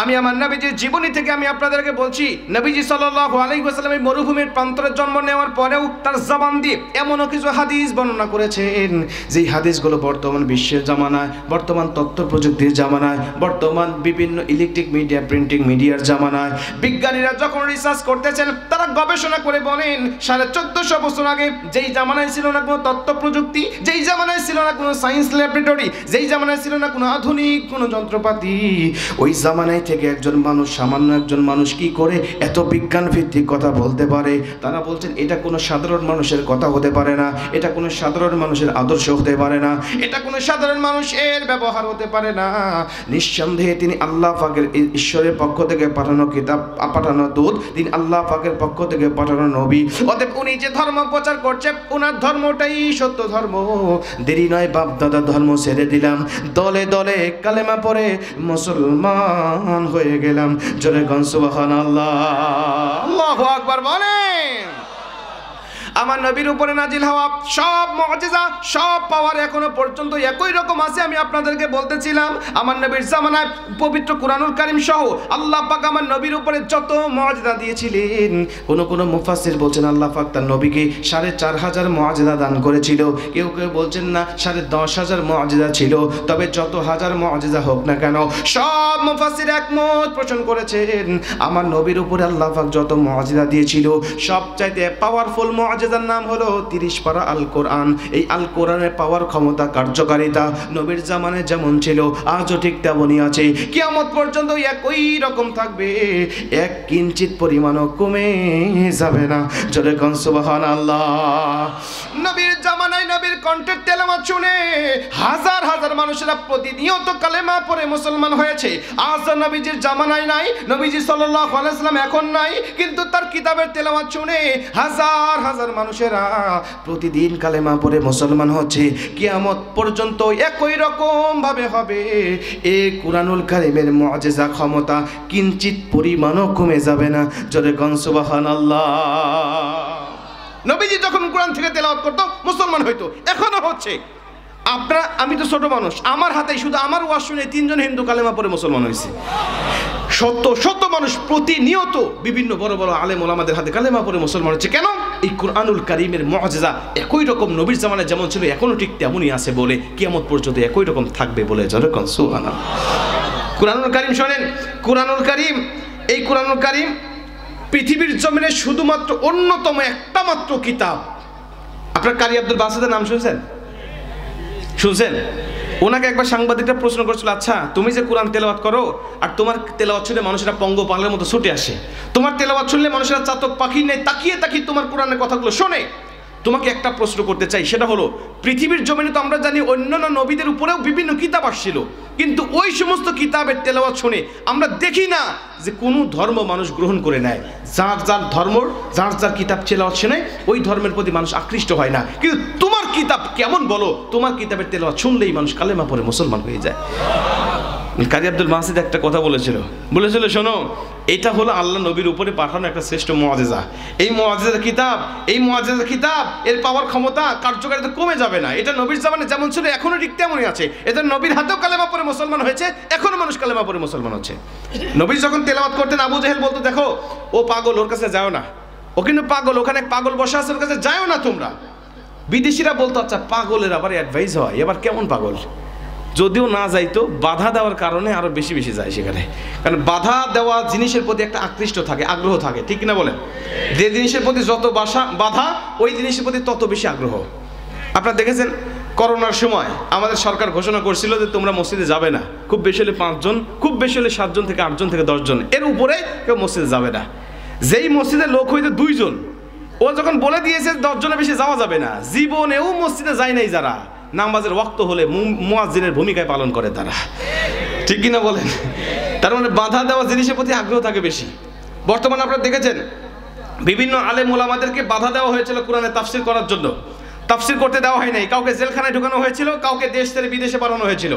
আমি আমার নবীজির জীবনী থেকে আমি আপনাদেরকে বলছি, নবীজি সাল্লাল্লাহু আলাইহি ওয়াসাল্লাম এই মরুভূমির প্রান্তরে জন্ম নেওয়ার পরেও তার জবান দিয়ে এমনও কিছু হাদিস বর্ণনা করেছেন, যেই হাদিসগুলো বর্তমান বিশ্বের জামানায়, বর্তমান তথ্য প্রযুক্তির জামানায়, বর্তমান বিভিন্ন ইলেকট্রিক মিডিয়া, প্রিন্টিং মিডিয়ার জামানায় বিজ্ঞানীরা যখন রিসার্চ করতেছেন, তারা গবেষণা করে বলেন 1450 বছর আগে যেই জামানায় ছিল না কোনো তথ্য প্রযুক্তি, যেই জামানায় ছিল না কোনো সায়েন্স ল্যাবরেটরি, যেই জামানায় ছিল না কোনো আধুনিক কোনো যন্ত্রপাতি, ওই জামানায় থেকে একজন মানুষ, সামান্য একজন মানুষ কি করে এত বিজ্ঞান ভিত্তিক কথা বলতে পারে? তারা বলছেন এটা কোনো সাধারণ মানুষের কথা হতে পারে না, এটা কোনো সাধারণ মানুষের আদর্শ হতে পারে না, এটা কোনো সাধারণ মানুষের ব্যবহার হতে পারে না। নিঃসন্দেহে তিনি আল্লাহ পাকের, ঈশ্বরের পক্ষ থেকে পাঠানো কিতাব, পাঠানো দূত, তিনি আল্লাহ পাকের পক্ষ থেকে পাঠানো নবী। অতএব উনি যে ধর্ম প্রচার করছে, ওনার ধর্মটাই সত্য ধর্ম। দেরি নয়, বাপ দাদা ধর্ম ছেড়ে দিলাম, দলে দলে কালেমা পড়ে মুসলমান হয়ে গেলাম। জোরে গান সুবহানাল্লাহ, আল্লাহু আকবার বলেন। আমার নবীর উপরে নাজিল হওয়া সব মুআজিজা, সব পাওয়ার এখনো পর্যন্ত একই রকম আছে। আমি আপনাদেরকে বলতেছিলাম, আমার নবীর জামানায় পবিত্র কুরআনুল কারীম সহ আল্লাহ পাক আমার নবীর উপরে যত মুআজিজা দিয়েছিলেন, কোন মুফাসসির বলছেন আল্লাহ পাক তার নবীকে 4500 মুআজিজা দান করেছিল, কেউ কেউ বলছেন না 10,500 মুআজিজা ছিল। তবে যত হাজার মুআজিজা হোক না কেন, সব মুফাসসির একমত পোষণ করেছেন আমার নবীর উপরে আল্লাহ পাক যত মুআজিজা দিয়েছিল, সবচাইতে পাওয়ারফুল মুআজিজার নাম হলো 30 পারা আল কোরআন। এই আল কোরআনের পাওয়ার, ক্ষমতা, কার্যকারিতা নবীর জামানায় যেমন ছিল আজও ঠিক তেমনই আছে, কিয়ামত পর্যন্ত একই রকম থাকবে, এক কিঞ্চিত পরিমাণও কমে যাবে না। জোরে কোন সুবহানাল্লাহ। নবীর জামানায় নবীর কণ্ঠের তেলাওয়াত শুনে হাজার হাজার মানুষেরা প্রতিনিয়ত কালেমা পড়ে মুসলমান হয়েছে। আজ নবীজির জামানায় নাই, নবীজি সাল্লাল্লাহু আলাইহি ওয়াসাল্লাম এখন নাই, কিন্তু তার কিতাবের তেলাওয়াত শুনে হাজার হাজার মানুষেরা প্রতিদিন কালেমা পড়ে মুসলমান হচ্ছে। কিয়ামত পর্যন্ত একই রকম ভাবে হবে। এই কুরআনুল কারীমের মুআজিজা, ক্ষমতা কিঞ্চিত পরিমাণও কমে যাবে না। জোরে কোন সুবহানাল্লাহ। নবীজি যখন কোরআন থেকে তেলাওয়াত করতো মুসলমান হইতো, এখনো হচ্ছে। আপনারা, আমি তো ছোট মানুষ, আমার হাতে শুধু আমার ওয়াজ শুনে 3 জন হিন্দু কালেমা পড়ে মুসলমান হয়েছে। শত মানুষ প্রতিনিয়ত বিভিন্ন বড় বড় আলেম ওলামাদের হাতে কালেমা পড়ে মুসলমান হচ্ছে। কেন? এই কুরআনুল কারীমের মুআজিজা একই রকম নবীর জামানায় যেমন ছিল এখনো ঠিক তেমনই আছে বলে, কিয়ামত পর্যন্ত একই রকম থাকবে বলে। যেরকম সুবহানাল্লাহ। কুরআনুল কারীম শোনেন, কুরআনুল কারীম, এই কুরআনুল কারীম পৃথিবীর জমিনে শুধুমাত্র অন্যতম একটা মাত্র কিতাব। আপনার কারি আব্দুল বাসিতের নাম শুনছেন? ওনাকে একবার সাংবাদিকরা প্রশ্ন করেছিল, আচ্ছা তুমি যে কোরআন তেলাওয়াত করো আর তোমার তেলাওয়াত শুনে মানুষেরা পঙ্গপালের মতো ছুটে আসে, তোমার তেলাওয়াত শুনলে মানুষেরা চাতক পাখির নেই তাকিয়ে তাকিয়ে তোমার কোরআনের কথাগুলো শোনে, তোমাকে একটা প্রশ্ন করতে চাই, সেটা হলো পৃথিবীর জমিনে তো আমরা জানি অন্যান্য নবীদের উপরেও বিভিন্ন কিতাব আসছিল, কিন্তু ওই সমস্ত কিতাবের তেলাওয়াত শুনে আমরা দেখি না যে কোনো ধর্ম মানুষ গ্রহণ করে নেয়। যার যার ধর্ম, যার যার কিতাব তেলাওয়াত শুনে ওই ধর্মের প্রতি মানুষ আকৃষ্ট হয় না। কিন্তু তোমার কিতাব কেমন বলো, তোমার কিতাবের তেলাওয়াত শুনলেই মানুষ কালেমা পড়ে মুসলমান হয়ে যায়। কাজী আব্দুল মাসিদ একটা কথা বলেছিল, শোনো, এটা হলো আল্লাহ নবীর উপরে পাঠানো একটা শ্রেষ্ঠ মুআজিজা। এই মুআজিজার কিতাব এর পাওয়ার ক্ষমতা কার্যকারিতা কমে যাবে না। এটা নবীর জামানে যেমন ছিল এখনো ঠিক তেমনই আছে। এটা নবীর হাতেও কালেমা পড়ে মুসলমান হয়েছে, এখনো মানুষ কালেমা পড়ে মুসলমান হচ্ছে। নবী যখন তেলাওয়াত করতেন আবু জাহেল বলতো, দেখো ও পাগল, ওর কাছে যাও না, ও কিন্তু পাগল, ওখানে এক পাগল বসে আছে, ওর কাছে যাও না তোমরা। বিদেশিরা বলতো, আচ্ছা পাগলের আবার অ্যাডভাইস হয়, এবার কেমন পাগল? যদিও না যাইতো, বাধা দেওয়ার কারণে আরো বেশি বেশি যায় সেখানে। কারণ বাধা দেওয়া জিনিসের প্রতি একটা আকৃষ্ট থাকে, আগ্রহ থাকে, ঠিক কিনা বলেন? যে জিনিসের প্রতি যত বাধা, ওই জিনিসের প্রতি তত বেশি আগ্রহ। আপনারা দেখেছেন করোনার সময় আমাদের সরকার ঘোষণা করছিল যে তোমরা মসজিদে যাবে না, খুব বেশি হলে 5 জন, খুব বেশি হলে 7 জন থেকে 8 জন থেকে 10 জন, এর উপরে কেউ মসজিদে যাবে না। যেই মসজিদের লোক হইতে 2 জন, ও যখন বলে দিয়েছে 10 জনের বেশি যাওয়া যাবে না, জীবনেও মসজিদে যায় নাই যারা, নামাজের ওয়াক্ত হলে মুয়াজ্জিনের ভূমিকায় পালন করে তারা, ঠিক কিনা বলেন? তার মানে বাধা দেওয়া জিনিসের প্রতি আগ্রহ থাকে বেশি। বর্তমানে আপনারা দেখেছেন বিভিন্ন আলেম ওলামাদেরকে বাধা দেওয়া হয়েছিল কোরআনে তাফসির করার জন্য, তাফসির করতে দেওয়া হয় নাই, কাউকে জেলখানায় ঢুকানো হয়েছিল, কাউকে দেশ ছেড়ে বিদেশে পাঠানো হয়েছিল।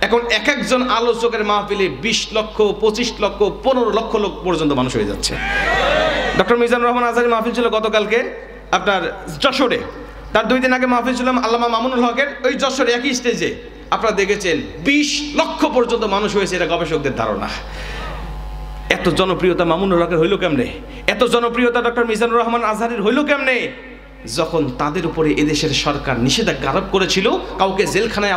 এখন এক একজন আলোচকের মাহফিলে 20 লক্ষ, 25 লক্ষ, 15 লক্ষ লোক পর্যন্ত মানুষ হয়ে যাচ্ছে। ডক্টর মিজানুর রহমান আজহারী মাহফিল ছিল গতকালকে আপনার যশোরে, তার 2 দিন আগে মাহফিল ছিল আল্লামা মামুনুল হকের ওই যশোরে একই স্টেজে। আপনারা দেখেছেন 20 লক্ষ পর্যন্ত মানুষ হয়েছে, এটা গবেষকদের ধারণা। এত জনপ্রিয়তা মামুনুল হকের হইল কেমনে? এত জনপ্রিয়তা ডক্টর মিজানুর রহমান আজহারীর হইল কেমনে? যখন তাদের উপরে এদেশের সরকার নিষেধাজ্ঞা আরোপ করেছিল, কাউকে জেলখানায়